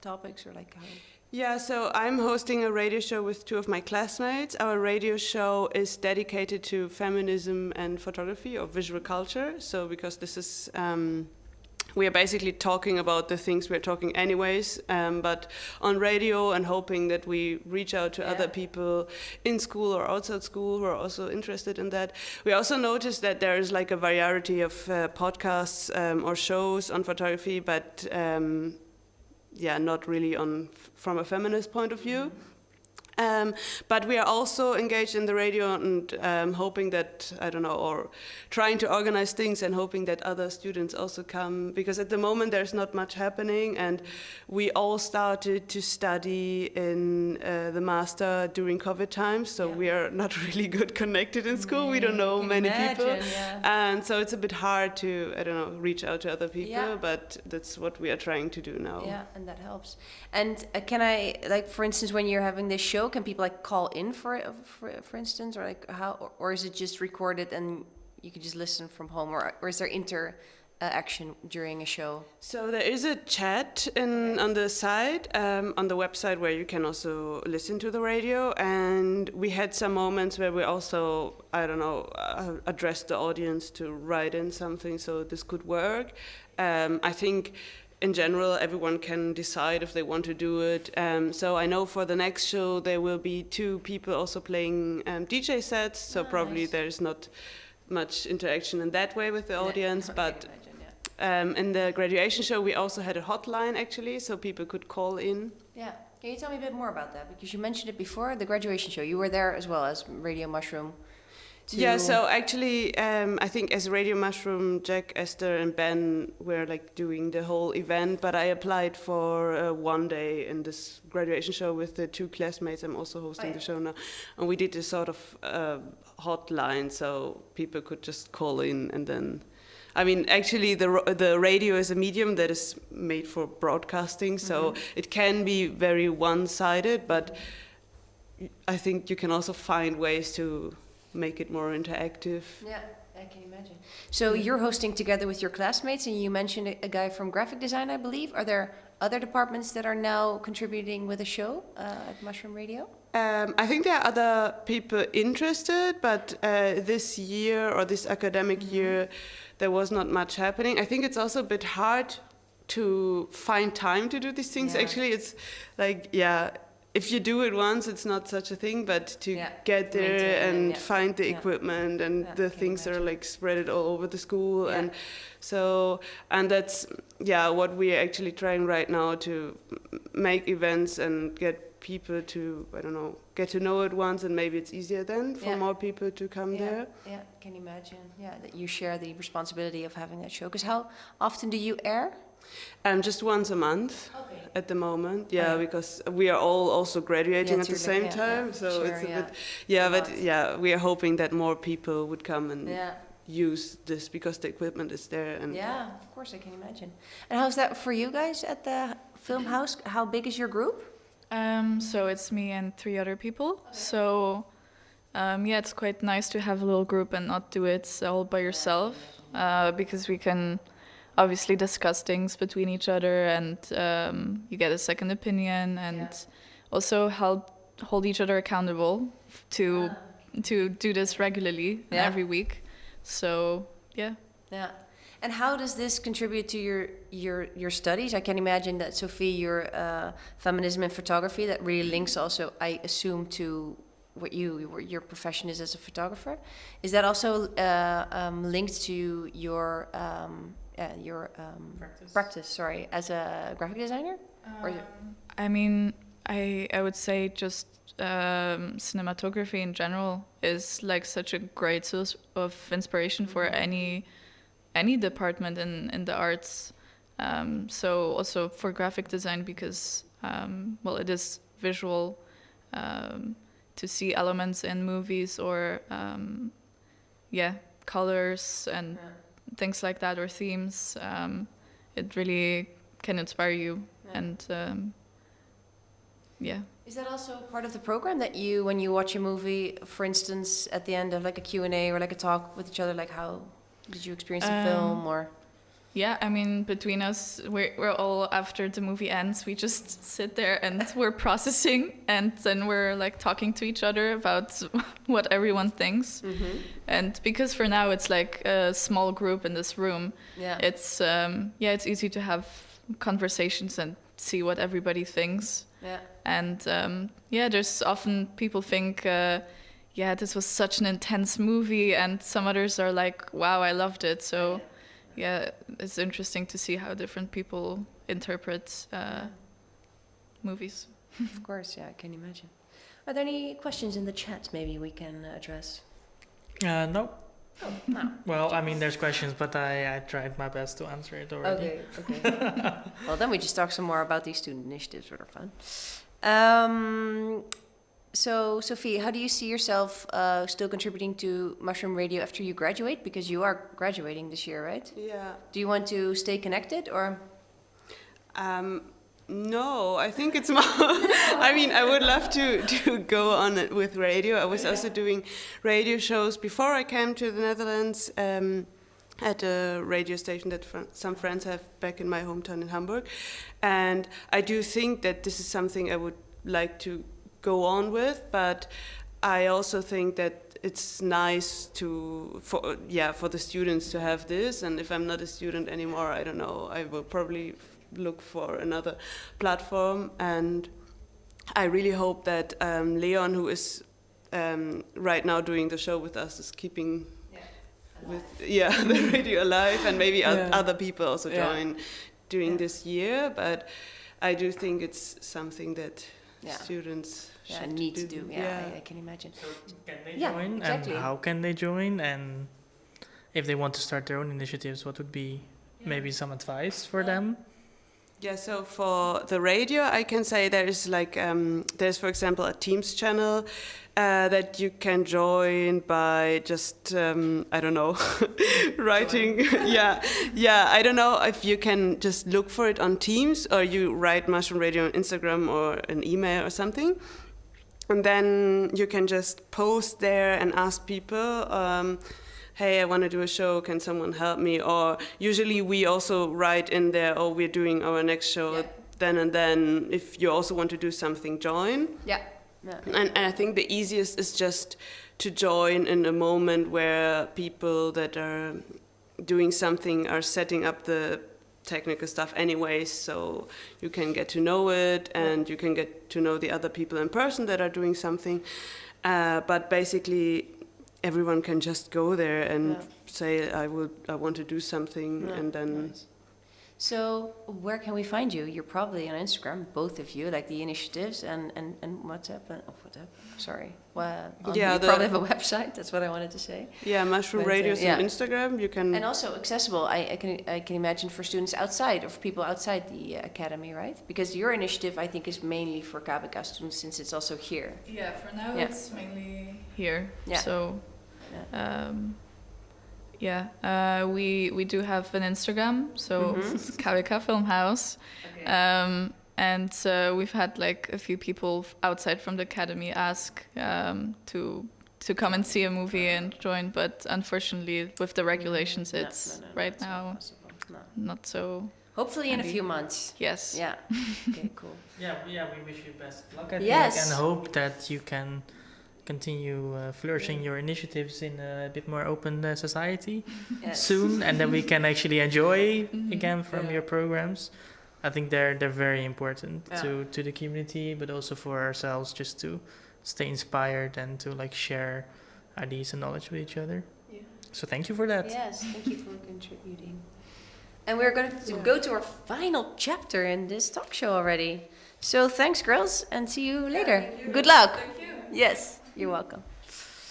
topics, or like how? Yeah, so I'm hosting a radio show with 2 of my classmates. Our radio show is dedicated to feminism and photography, or visual culture. So because this is we are basically talking about the things we're talking anyways, but on radio, and hoping that we reach out to other people in school or outside school who are also interested in that. We also noticed that there is like a variety of podcasts or shows on photography, but not really from a feminist point of view. But we are also engaged in the radio, and hoping that, or trying to organize things and hoping that other students also come, because at the moment there's not much happening, and we all started to study in the master during COVID times, so we are not really good connected in school. We don't know many people, and so it's a bit hard to, reach out to other people, but that's what we are trying to do now. Yeah, and that helps. And can I, like, for instance, when you're having this show, can people like call in for instance, or like how, or is it just recorded and you can just listen from home, or is there interaction during a show? So there is a chat on the side, on the website, where you can also listen to the radio, and we had some moments where we also, addressed the audience to write in something, so this could work. I think in general, everyone can decide if they want to do it. So I know for the next show, there will be 2 people also playing DJ sets. So probably there's not much interaction in that way with the audience. But in the graduation show, we also had a hotline, actually, so people could call in. Yeah. Can you tell me a bit more about that? Because you mentioned it before, the graduation show. You were there as well as Radio Mushroom. Yeah, so actually, I think as Radio Mushroom, Jack, Esther, and Ben were like doing the whole event, but I applied for 1 day in this graduation show with the 2 classmates. I'm also hosting the show now, and we did this sort of hotline, so people could just call in, and then, actually the radio is a medium that is made for broadcasting, so it can be very one-sided, but I think you can also find ways to make it more interactive. Yeah, I can imagine. So you're hosting together with your classmates, and you mentioned a guy from graphic design, I believe. Are there other departments that are now contributing with a show at Mushroom Radio? I think there are other people interested, but this year, or this academic year, there was not much happening. I think it's also a bit hard to find time to do these things. Actually, it's like, if you do it once, it's not such a thing, but to Yeah, get there maintain and yeah. find the Yeah. equipment and Yeah, the can things are imagine. like spread it all over the school. Yeah. And so, and that's, what we're actually trying right now to make events and get people to, I don't know, get to know it once, and maybe it's easier then for Yeah. more people to come there. Yeah, can imagine. Yeah, that you share the responsibility of having that show. Because how often do you air? Just once a month. Okay. At the moment, yeah. because we are all also graduating at the same time, so sure, it's a yeah. bit, It's a but lot. we are hoping that more people would come and Yeah, use this because the equipment is there. And yeah, of course, I can imagine. And how's that for you guys at the film house? How big is your group? So it's me and 3 other people. So it's quite nice to have a little group and not do it all by yourself, because we can obviously discuss things between each other, and you get a second opinion, and also hold each other accountable to do this regularly every week. So yeah. And how does this contribute to your studies? I can imagine that, Sophie, your feminism and photography, that really links also, I assume, to what your profession is as a photographer. Is that also linked to your practice? Sorry, as a graphic designer. Or is it? I mean, I would say just cinematography in general is like such a great source of inspiration for any department in the arts. So also for graphic design, because it is visual, to see elements in movies or colors and things like that, or themes. It really can inspire you, and Is that also part of the program, that you, when you watch a movie, for instance, at the end of like a Q&A or like a talk with each other, like how did you experience the film, or? Yeah, I mean, between us, we're all, after the movie ends, we just sit there and we're processing, and then we're like talking to each other about what everyone thinks. Mm-hmm. And because for now it's like a small group in this room, it's it's easy to have conversations and see what everybody thinks. Yeah. And there's often people think, this was such an intense movie, and some others are like, wow, I loved it. So it's interesting to see how different people interpret movies. Of course, I can imagine. Are there any questions in the chat maybe we can address? No. Oh, no. Well, I mean, there's questions, but I tried my best to answer it already. Okay. Well, then we just talk some more about these student initiatives, that are fun. So, Sophie, how do you see yourself still contributing to Mushroom Radio after you graduate? Because you are graduating this year, right? Yeah. Do you want to stay connected, or? No, I think it's more. I mean, I would love to go on it with radio. I was also doing radio shows before I came to the Netherlands at a radio station that some friends have back in my hometown in Hamburg. And I do think that this is something I would like to go on with, but I also think that it's nice for the students to have this. And if I'm not a student anymore, I don't know, I will probably look for another platform. And I really hope that Leon, who is right now doing the show with us, is keeping the radio alive, and maybe other people also join during this year. But I do think it's something that students need to do. I can imagine. So can they join? Exactly. And how can they join? And if they want to start their own initiatives, what would be maybe some advice for them? Yeah, so for the radio, I can say there's there's, for example, a Teams channel that you can join by just, I don't know, writing. I don't know if you can just look for it on Teams, or you write Mushroom Radio on Instagram or an email or something. And then you can just post there and ask people, hey, I want to do a show, can someone help me? Or usually we also write in there, oh, we're doing our next show then and then. If you also want to do something, join. Yeah. And I think the easiest is just to join in a moment where people that are doing something are setting up the technical stuff anyways, so you can get to know it and you can get to know the other people in person that are doing something. But basically, everyone can just go there and say, I want to do something, and then. Nice. So where can we find you? You're probably on Instagram, both of you, like the initiatives and WhatsApp. WhatsApp. Sorry. Well, you probably have a website. That's what I wanted to say. Yeah, Mushroom But, Radio's yeah. on Instagram. You can. And also accessible. I can imagine for students outside or for people outside the academy, right? Because your initiative, I think, is mainly for KABK students since it's also here. Yeah, for now Yeah. it's mainly here. Yeah. So, we do have an Instagram, so KABK Film House. Okay. And we've had like a few people outside from the academy ask to come and see a movie and join, but unfortunately with the regulations it's right now not so. Hopefully in a handy. few months. Yes. Yeah. Okay, cool. Yeah, we wish you best of luck. I Yes. think and hope that you can continue flourishing your initiatives in a bit more open society Yes. soon, and then we can actually enjoy again from your programs. I think they're very important to the community, but also for ourselves, just to stay inspired and to like share ideas and knowledge with each other. Yeah. So thank you for that. Yes, thank you for contributing. And we're going to go to our final chapter in this talk show already. So thanks, girls, and see you later. Good luck. Thank you. Yes, you're welcome.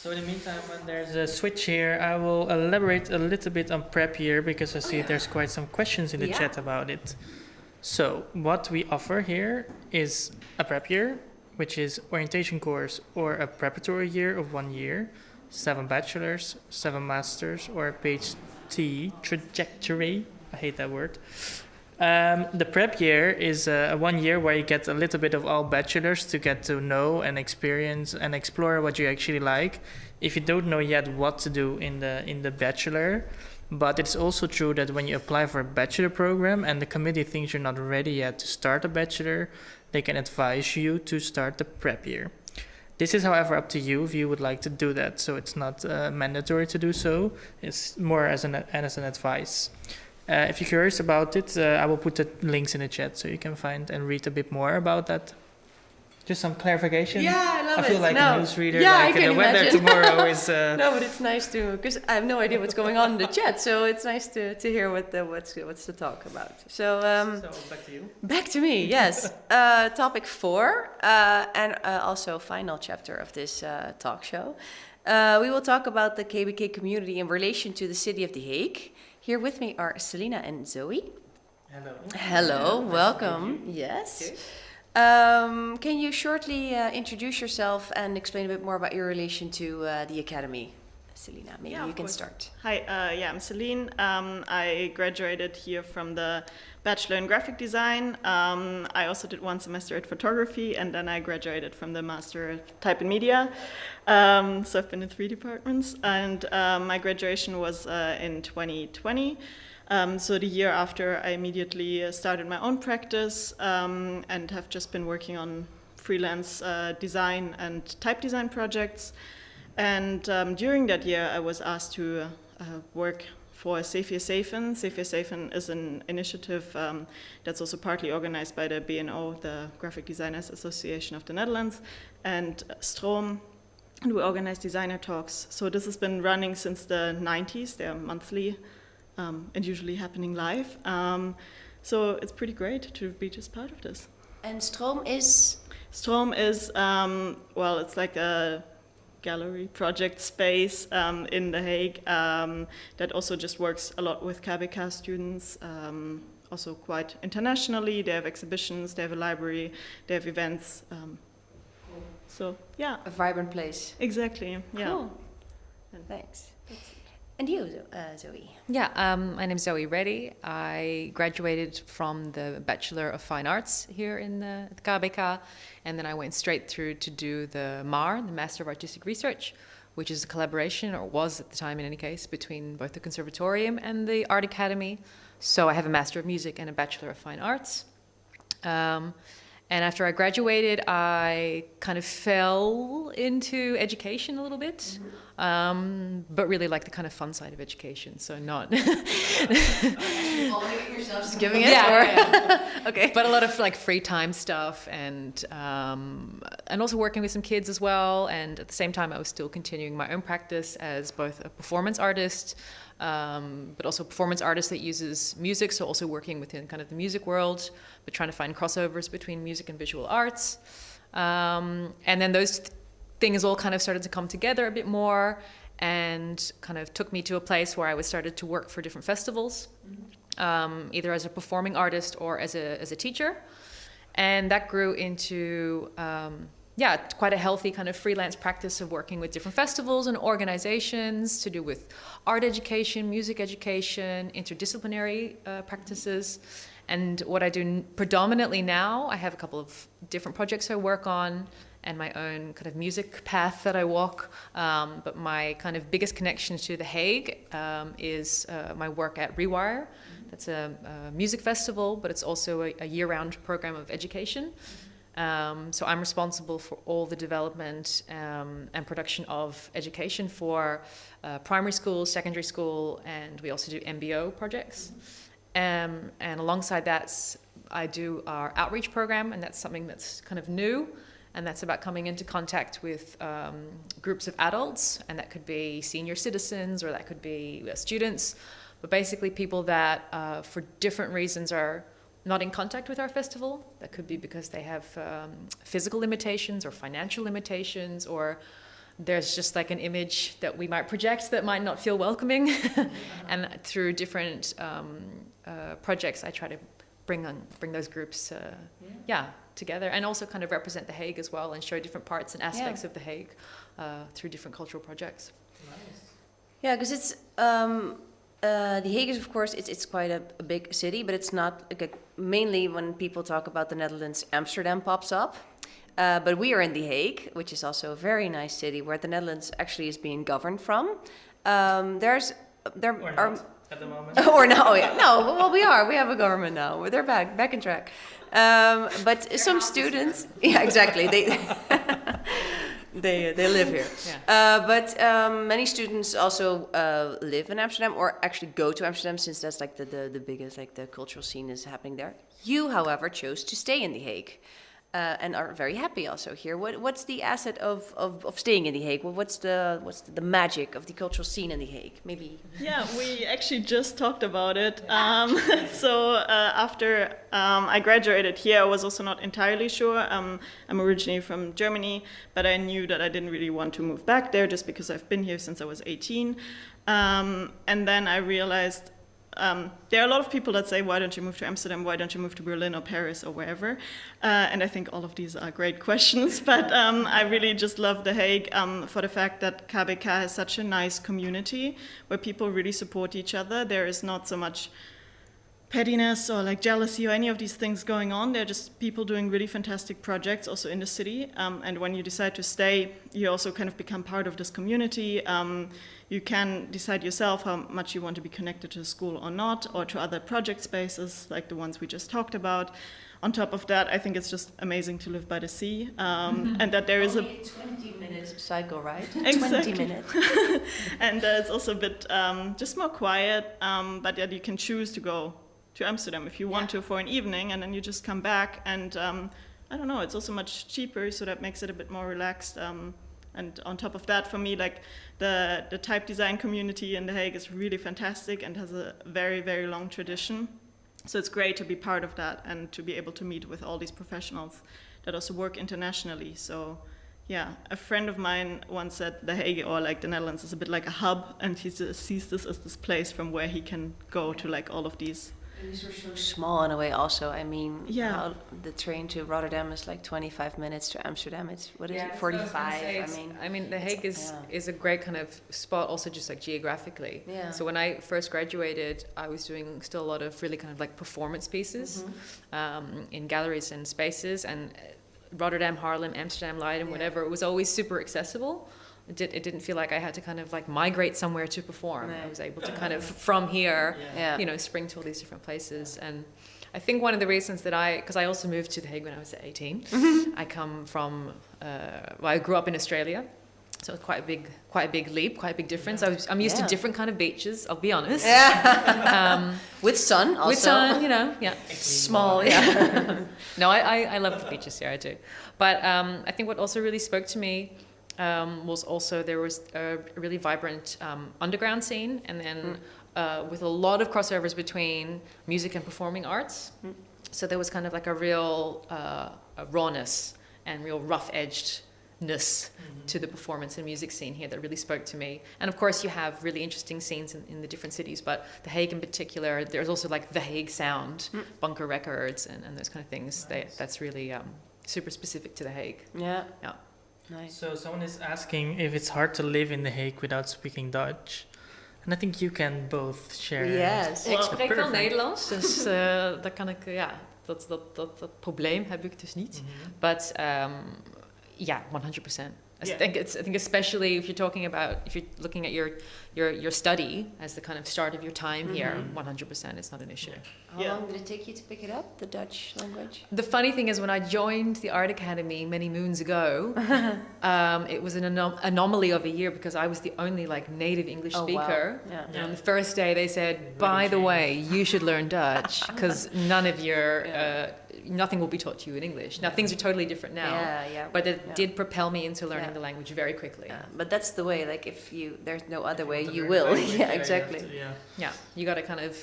So in the meantime, when there's a switch here, I will elaborate a little bit on prep year because I see there's quite some questions in the chat about it. So what we offer here is a prep year, which is orientation course or a preparatory year of 1 year, 7 bachelors, 7 masters, or a PhD trajectory. I hate that word. The prep year is a 1 year where you get a little bit of all bachelors to get to know and experience and explore what you actually like. If you don't know yet what to do in the bachelor, but it's also true that when you apply for a bachelor program and the committee thinks you're not ready yet to start a bachelor, they can advise you to start the prep year. This is, however, up to you if you would like to do that. So it's not mandatory to do so. It's more as an advice. If you're curious about it, I will put the links in the chat so you can find and read a bit more about that. Just some clarification. Yeah, I love it. I feel like a newsreader. Yeah, like I can the weather imagine. tomorrow is. No, but it's nice to, because I have no idea what's going on in the chat, so it's nice to hear what's the talk about. So, So back to you. back to me, yes. Topic 4, and also final chapter of this talk show. We will talk about the KABK community in relation to the city of The Hague. Here with me are Selina and Zoe. Hello. Hello, Nice to welcome. meet you. Yes. Okay. Can you shortly introduce yourself and explain a bit more about your relation to the academy? Selina, maybe Yeah, you of can course. start. Hi, I'm Celine. I graduated here from the Bachelor in Graphic Design. I also did 1 semester at photography, and then I graduated from the Master of Type and Media. So I've been in 3 departments, and my graduation was in 2020. So the year after, I immediately started my own practice and have just been working on freelance design and type design projects. And during that year, I was asked to work for Safia Safen. Safia Safen is an initiative that's also partly organized by the BNO, the Graphic Designers Association of the Netherlands, and Stroom. And we organize designer talks. So this has been running since the 90s. They're monthly and usually happening live. So it's pretty great to be just part of this. And Stroom is? Stroom is, well, it's like a gallery project space in The Hague that also just works a lot with KABK students, also quite internationally. They have exhibitions, they have a library, they have events. So, yeah. A vibrant place. Exactly, yeah. Cool. Thanks. And you, Zoe? Yeah, my name is Zoe Reddy. I graduated from the Bachelor of Fine Arts here in the KABK, and then I went straight through to do the MAR, the Master of Artistic Research, which is a collaboration, or was at the time in any case, between both the Conservatorium and the Art Academy. So I have a Master of Music and a Bachelor of Fine Arts. And after I graduated, I kind of fell into education a little bit, but really like the kind of fun side of education, so not... Just giving it? Yeah. Okay. But a lot of like free time stuff and also working with some kids as well. And at the same time, I was still continuing my own practice as both a performance artist, but also a performance artist that uses music, so also working within kind of the music world, but trying to find crossovers between music and visual arts. And then those things all kind of started to come together a bit more and kind of took me to a place where I was started to work for different festivals, either as a performing artist or as a teacher. And that grew into quite a healthy kind of freelance practice of working with different festivals and organizations to do with art education, music education, interdisciplinary practices. And what I do predominantly now, I have a couple of different projects I work on and my own kind of music path that I walk. But my kind of biggest connection to The Hague is my work at Rewire. That's a music festival, but it's also a year-round program of education. So I'm responsible for all the development and production of education for primary school, secondary school, and we also do MBO projects. And alongside that, I do our outreach program, and that's something that's kind of new, and that's about coming into contact with groups of adults, and that could be senior citizens or that could be students, but basically people that for different reasons are not in contact with our festival. That could be because they have physical limitations or financial limitations, or there's just like an image that we might project that might not feel welcoming. And through different projects, I try to bring those groups together, and also kind of represent The Hague as well and show different parts and aspects of The Hague through different cultural projects. Nice. Yeah, because it's The Hague is, of course, it's quite a big city, but it's not like mainly when people talk about the Netherlands, Amsterdam pops up. But we are in The Hague, which is also a very nice city where the Netherlands actually is being governed from. There Or are not at the moment. or no, yeah, no. Well, we are. We have a government now. They're back in track. But some students, yeah, exactly. They live here. Yeah. But many students also live in Amsterdam or actually go to Amsterdam, since that's like the biggest, like the cultural scene is happening there. You, however, chose to stay in The Hague. And are very happy also here. What's the asset of staying in The Hague? Well, what's the magic of the cultural scene in The Hague? Maybe. Yeah, we actually just talked about it. So after I graduated here, I was also not entirely sure. I'm originally from Germany, but I knew that I didn't really want to move back there just because I've been here since I was 18. And then I realized there are a lot of people that say, why don't you move to Amsterdam? Why don't you move to Berlin or Paris or wherever? And I think all of these are great questions, but I really just love The Hague for the fact that KABK has such a nice community where people really support each other. There is not so much pettiness or like jealousy or any of these things going on. They're just people doing really fantastic projects also in the city. And when you decide to stay, you also kind of become part of this community. You can decide yourself how much you want to be connected to the school or not, or to other project spaces like the ones we just talked about. On top of that, I think it's just amazing to live by the sea, and that there is only 20-minute cycle, right? Exactly. 20 minutes. And it's also a bit just more quiet, but that you can choose to go to Amsterdam if you want to for an evening, and then you just come back, and I don't know, it's also much cheaper, so that makes it a bit more relaxed. And on top of that, for me, like the type design community in The Hague is really fantastic and has a very, very long tradition. So it's great to be part of that and to be able to meet with all these professionals that also work internationally. So yeah, a friend of mine once said The Hague, or like the Netherlands, is a bit like a hub, and he just sees this as this place from where he can go to like all of these. And these are so small in a way also. I mean, Yeah. the train to Rotterdam is like 25 minutes, to Amsterdam it's, what is it, that's what I was 45? gonna say. I mean, The Hague is a great kind of spot also just like geographically. Yeah. So when I first graduated, I was doing still a lot of really kind of like performance pieces in galleries and spaces, and Rotterdam, Haarlem, Amsterdam, Leiden, whatever, it was always super accessible. It didn't feel like I had to kind of like migrate somewhere to perform. Right. I was able to kind of from here, Yeah. you know, spring to all these different places. And I think one of the reasons that because I also moved to The Hague when I was 18. I come from, I grew up in Australia. So it's quite a big leap, quite a big difference. I'm used to different kind of beaches, I'll be honest. Yeah. With sun also. With sun, yeah. Small, yeah. No, I love the beaches here, I do. But I think what also really spoke to me was also there was a really vibrant underground scene, and then with a lot of crossovers between music and performing arts. So there was kind of like a real rawness and real rough-edgedness to the performance and music scene here that really spoke to me. And of course you have really interesting scenes in the different cities, but The Hague in particular, there's also like The Hague sound, Bunker Records and those kind of things. Nice. That's really super specific to The Hague. Yeah. Yeah. Nice. So someone is asking if it's hard to live in The Hague without speaking Dutch. And I think you can both share. Yes. Ik spreek wel perfect. Nederlands, dus daar kan ik, dat probleem heb ik dus niet. But yeah, 100%. I think especially if you're looking at your study as the kind of start of your time here, 100% it's not an issue. How long did it take you to pick it up, the Dutch language? The funny thing is, when I joined the art academy many moons ago, it was an anomaly of a year because I was the only like native English speaker. Wow. Yeah. And on the first day they said, by the way, you should learn Dutch because none of your nothing will be taught to you in English. Now things are totally different now. But it did propel me into learning the language very quickly. But that's the way. Like if there's no other way, you will. Yeah, exactly. You got to kind of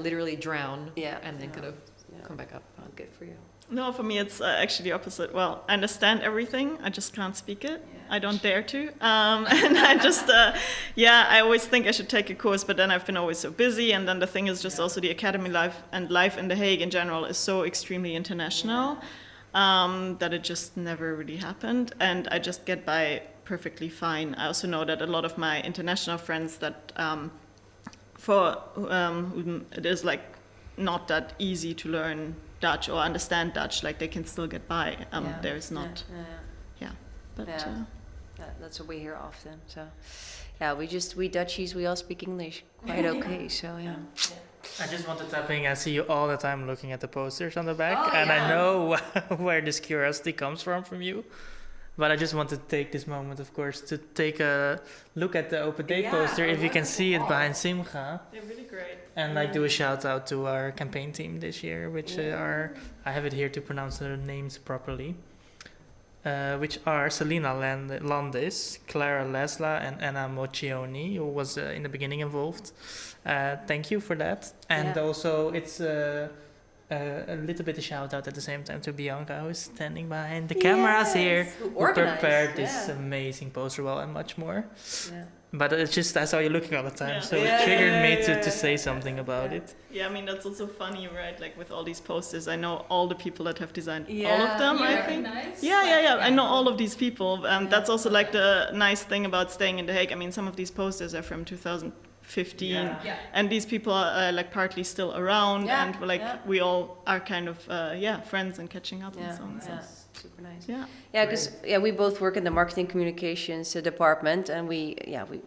literally drown. And then kind of come back up. Oh, good for you. No, for me it's actually the opposite. Well, I understand everything, I just can't speak it. I don't dare to. And I just, I always think I should take a course, but then I've been always so busy. And then the thing is just also the academy life and life in The Hague in general is so extremely international that it just never really happened. And I just get by perfectly fine. I also know that a lot of my international friends that for whom it is like not that easy to learn Dutch or understand Dutch, like they can still get by. There is not, but that's what we hear often. So, we Dutchies, we all speak English quite okay. So I just wanted tapping. I see you all the time looking at the posters on the back, and I know where this curiosity comes from you. But I just want to take this moment, of course, to take a look at the Open Day poster, if you can see it behind Simcha. They're really great. And do a shout out to our campaign team this year, which are, I have it here to pronounce their names properly, which are Selina Landis, Clara Lesla, and Anna Moccioni, who was in the beginning involved. Thank you for that. And also it's a little bit of shout out at the same time to Bianca, who is standing behind the cameras here, who prepared this amazing poster and much more. But it's just, I saw you looking all the time, so it triggered me to say something about it. Yeah, I mean, that's also funny, right? Like with all these posters, I know all the people that have designed all of them, I think. I know all of these people. That's also like the nice thing about staying in The Hague. I mean, some of these posters are from 2015, and these people are like partly still around, and we all are kind of friends and catching up and so on. So. Super nice. Because we both work in the marketing communications department, and we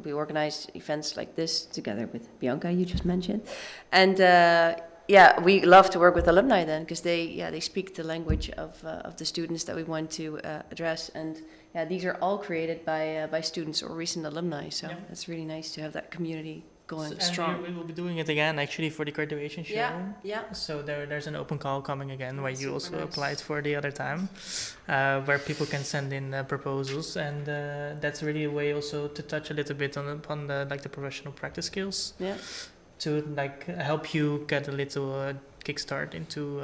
organize events like this together with Bianca, you just mentioned, and we love to work with alumni then, because they speak the language of the students that we want to address, and these are all created by students or recent alumni, so it's really nice to have that community going strong. And we will be doing it again actually for the graduation show. So there's an open call coming again where you also applied for the other time, where people can send in proposals, and that's really a way also to touch a little bit upon the the professional practice skills. To help you get a little kickstart into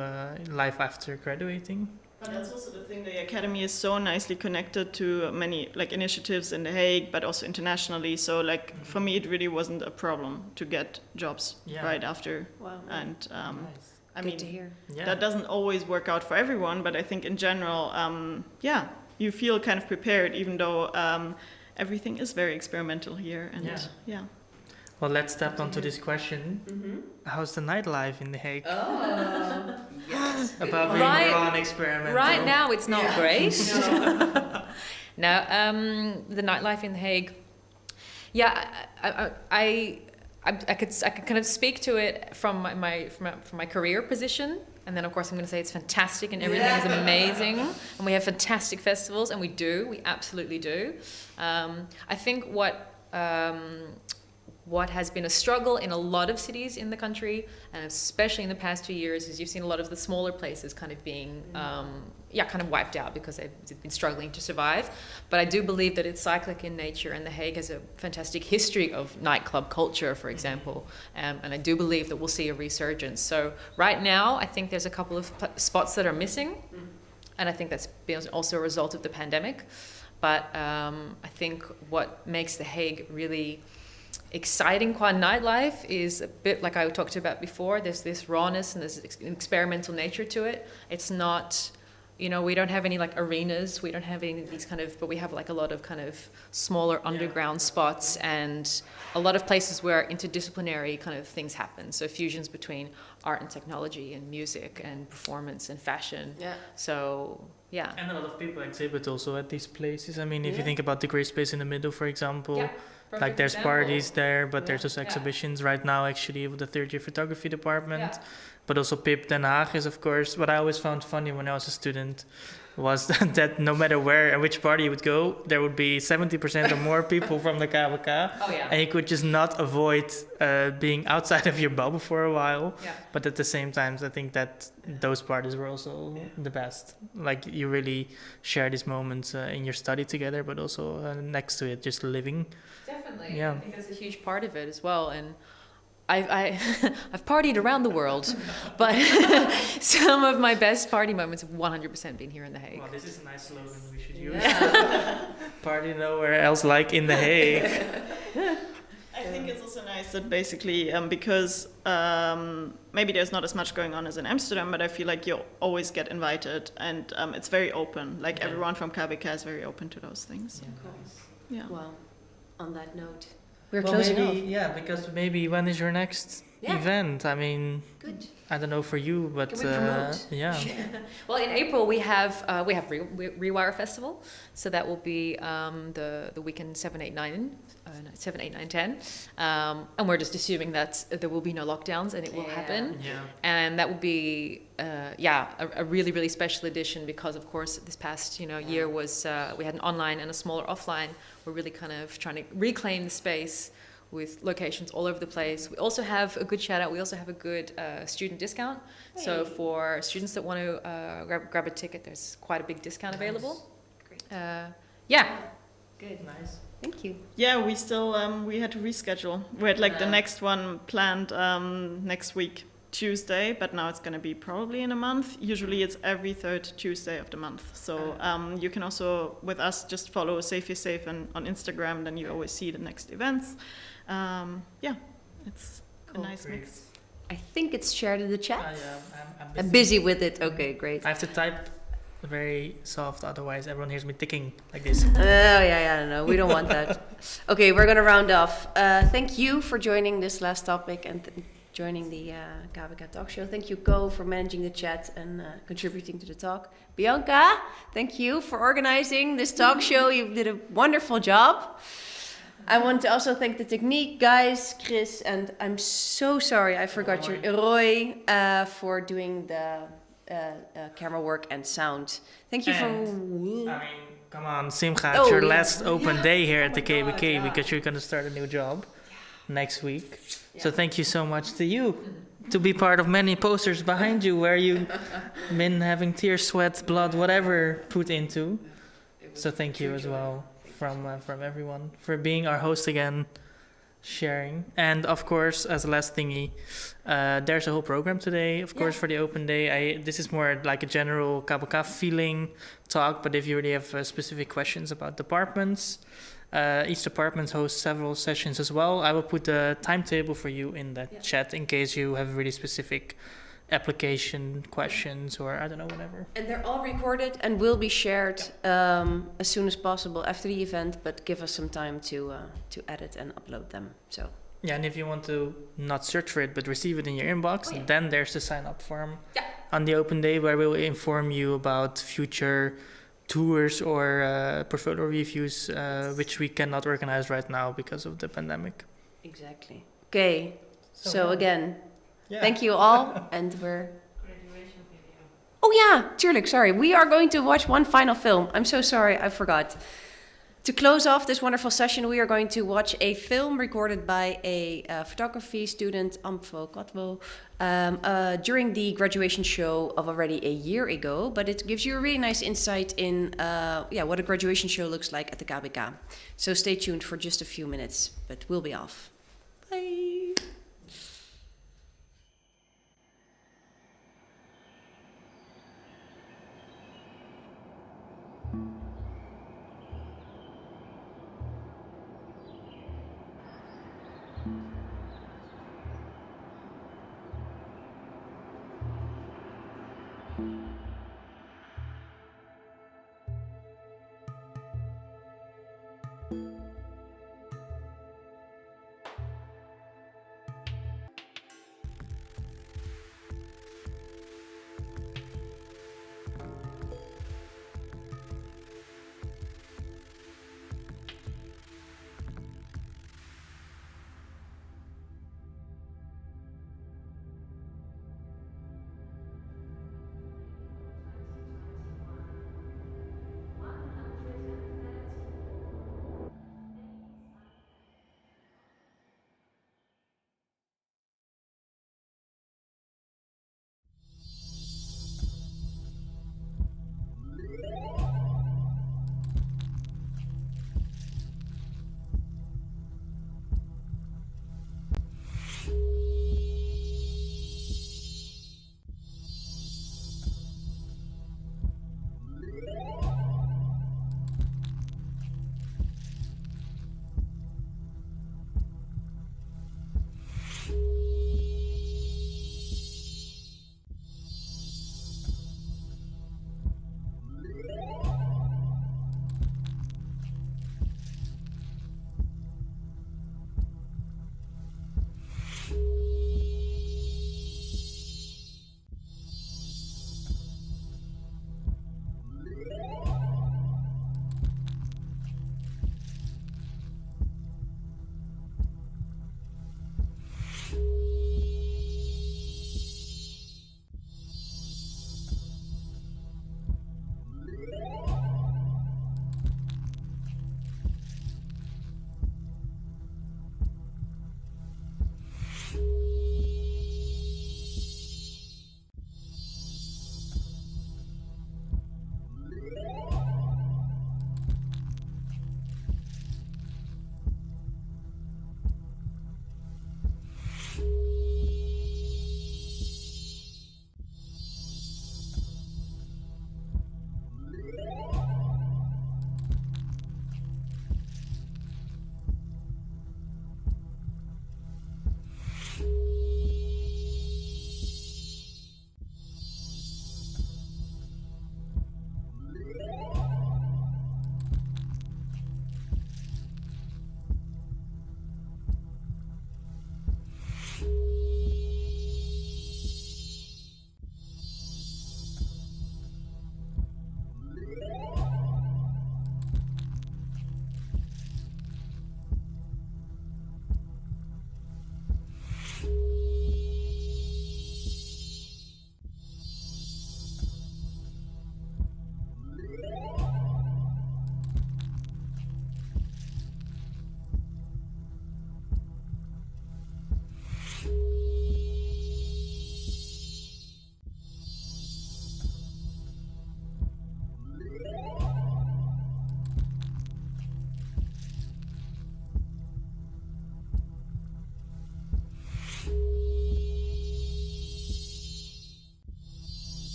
life after graduating. But that's also the thing, the academy is so nicely connected to many initiatives in The Hague, but also internationally. So for me, it really wasn't a problem to get jobs right after. Wow. And nice. I Good mean, to hear. That doesn't always work out for everyone, but I think in general, you feel kind of prepared, even though everything is very experimental here. And Well, let's tap onto this question. How's the nightlife in The Hague? Oh, yes. About being raw experimental. Right now, it's not great. No, the nightlife in The Hague. Yeah, I could kind of speak to it from my career position, And then, of course, I'm going to say it's fantastic and everything is amazing. And we have fantastic festivals, and we absolutely do. I think what has been a struggle in a lot of cities in the country, and especially in the past 2 years, is you've seen a lot of the smaller places kind of being, kind of wiped out because they've been struggling to survive. But I do believe that it's cyclic in nature, and The Hague has a fantastic history of nightclub culture, for example. And I do believe that we'll see a resurgence. So right now, I think there's a couple of spots that are missing, and I think that's been also a result of the pandemic. But I think what makes The Hague really exciting qua nightlife is a bit like I talked about before. There's this rawness and there's experimental nature to it. It's not, we don't have any like arenas. We don't have any of these but we have like a lot of kind of smaller underground spots and a lot of places where interdisciplinary kind of things happen. So fusions between art and technology and music and performance and fashion. Yeah. So, yeah. And a lot of people exhibit also at these places. I mean, if you think about the Grey Space in the middle, for example. Yeah. Like there's parties there, but there's also exhibitions right now actually with the third year photography department. Yeah. But also PIP Den Haag is of course, what I always found funny when I was a student was that no matter where and which party you would go, there would be 70% or more people from the KABK. Oh, yeah. And you could just not avoid being outside of your bubble for a while. Yeah. But at the same time, I think that those parties were also the best. Like you really share these moments in your study together, but also next to it, just living. Definitely. Yeah. I think that's a huge part of it as well. And I've partied around the world, but some of my best party moments have 100% been here in The Hague. Well, this is a nice slogan we should use. Party nowhere else like in The Hague. I think it's also nice that basically, because maybe there's not as much going on as in Amsterdam, but I feel like you always get invited and it's very open. Like everyone from KABK is very open to those things. Yeah. Of course. Yeah. Well, on that note. We're closing off. Because maybe when is your next event? I mean, good. I don't know for you, but Can we promote? Well, in April we have Rewire Festival, so that will be the weekend 7, 8, 9, 10, and we're just assuming that there will be no lockdowns and it will happen. Yeah. And that will be a really really special edition because of course this past year was we had an online and a smaller offline. We're really kind of trying to reclaim the space with locations all over the place. We also have a good shout out. We also have a good student discount. Hey. So for students that want to grab a ticket, there's quite a big discount available. Great. Good. Nice. Thank you. Yeah, we still we had to reschedule. We had the next one planned next week, Tuesday, but now it's going to be probably in a month. Usually it's every third Tuesday of the month. So you can also, with us, just follow Safe is Safe on Instagram, then you always see the next events. It's a nice mix. I think it's shared in the chat. I'm busy with it. Okay, great. I have to type very soft, otherwise everyone hears me ticking like this. No, we don't want that. Okay, we're going to round off. Thank you for joining this last topic and joining the KABK talk show. Thank you, Ko, for managing the chat and contributing to the talk. Bianca, thank you for organizing this talk show. You did a wonderful job. I want to also thank the technique guys, Chris, and I'm so sorry I forgot your Roy for doing the camera work and sound. Thank you for... come on, Simcha, it's your last open day here at the KABK because you're going to start a new job next week. So thank you so much to you to be part of many posters behind you where you've been having tears, sweat, blood, whatever put into. So thank you as well from everyone for being our host again, sharing. And of course, as a last thingy, there's a whole program today, of course, for the open day. This is more like a general KABK feeling talk, but if you really have specific questions about departments, each department hosts several sessions as well. I will put the timetable for you in the chat in case you have really specific application questions or I don't know, whatever. And they're all recorded and will be shared as soon as possible after the event, but give us some time to edit and upload them. So and if you want to not search for it but receive it in your inbox, then there's the sign up form on the open day where we'll inform you about future tours or portfolio reviews, which we cannot organize right now because of the pandemic. Exactly. Okay. So again, thank you all, and we're... Graduation. yeah, tuurlijk, sorry. We are going to watch one final film. I'm so sorry, I forgot. To close off this wonderful session, we are going to watch a film recorded by a photography student, Ampho Katwo, during the graduation show of already a year ago. But it gives you a really nice insight in what a graduation show looks like at the KABK. So stay tuned for just a few minutes, but we'll be off. Bye.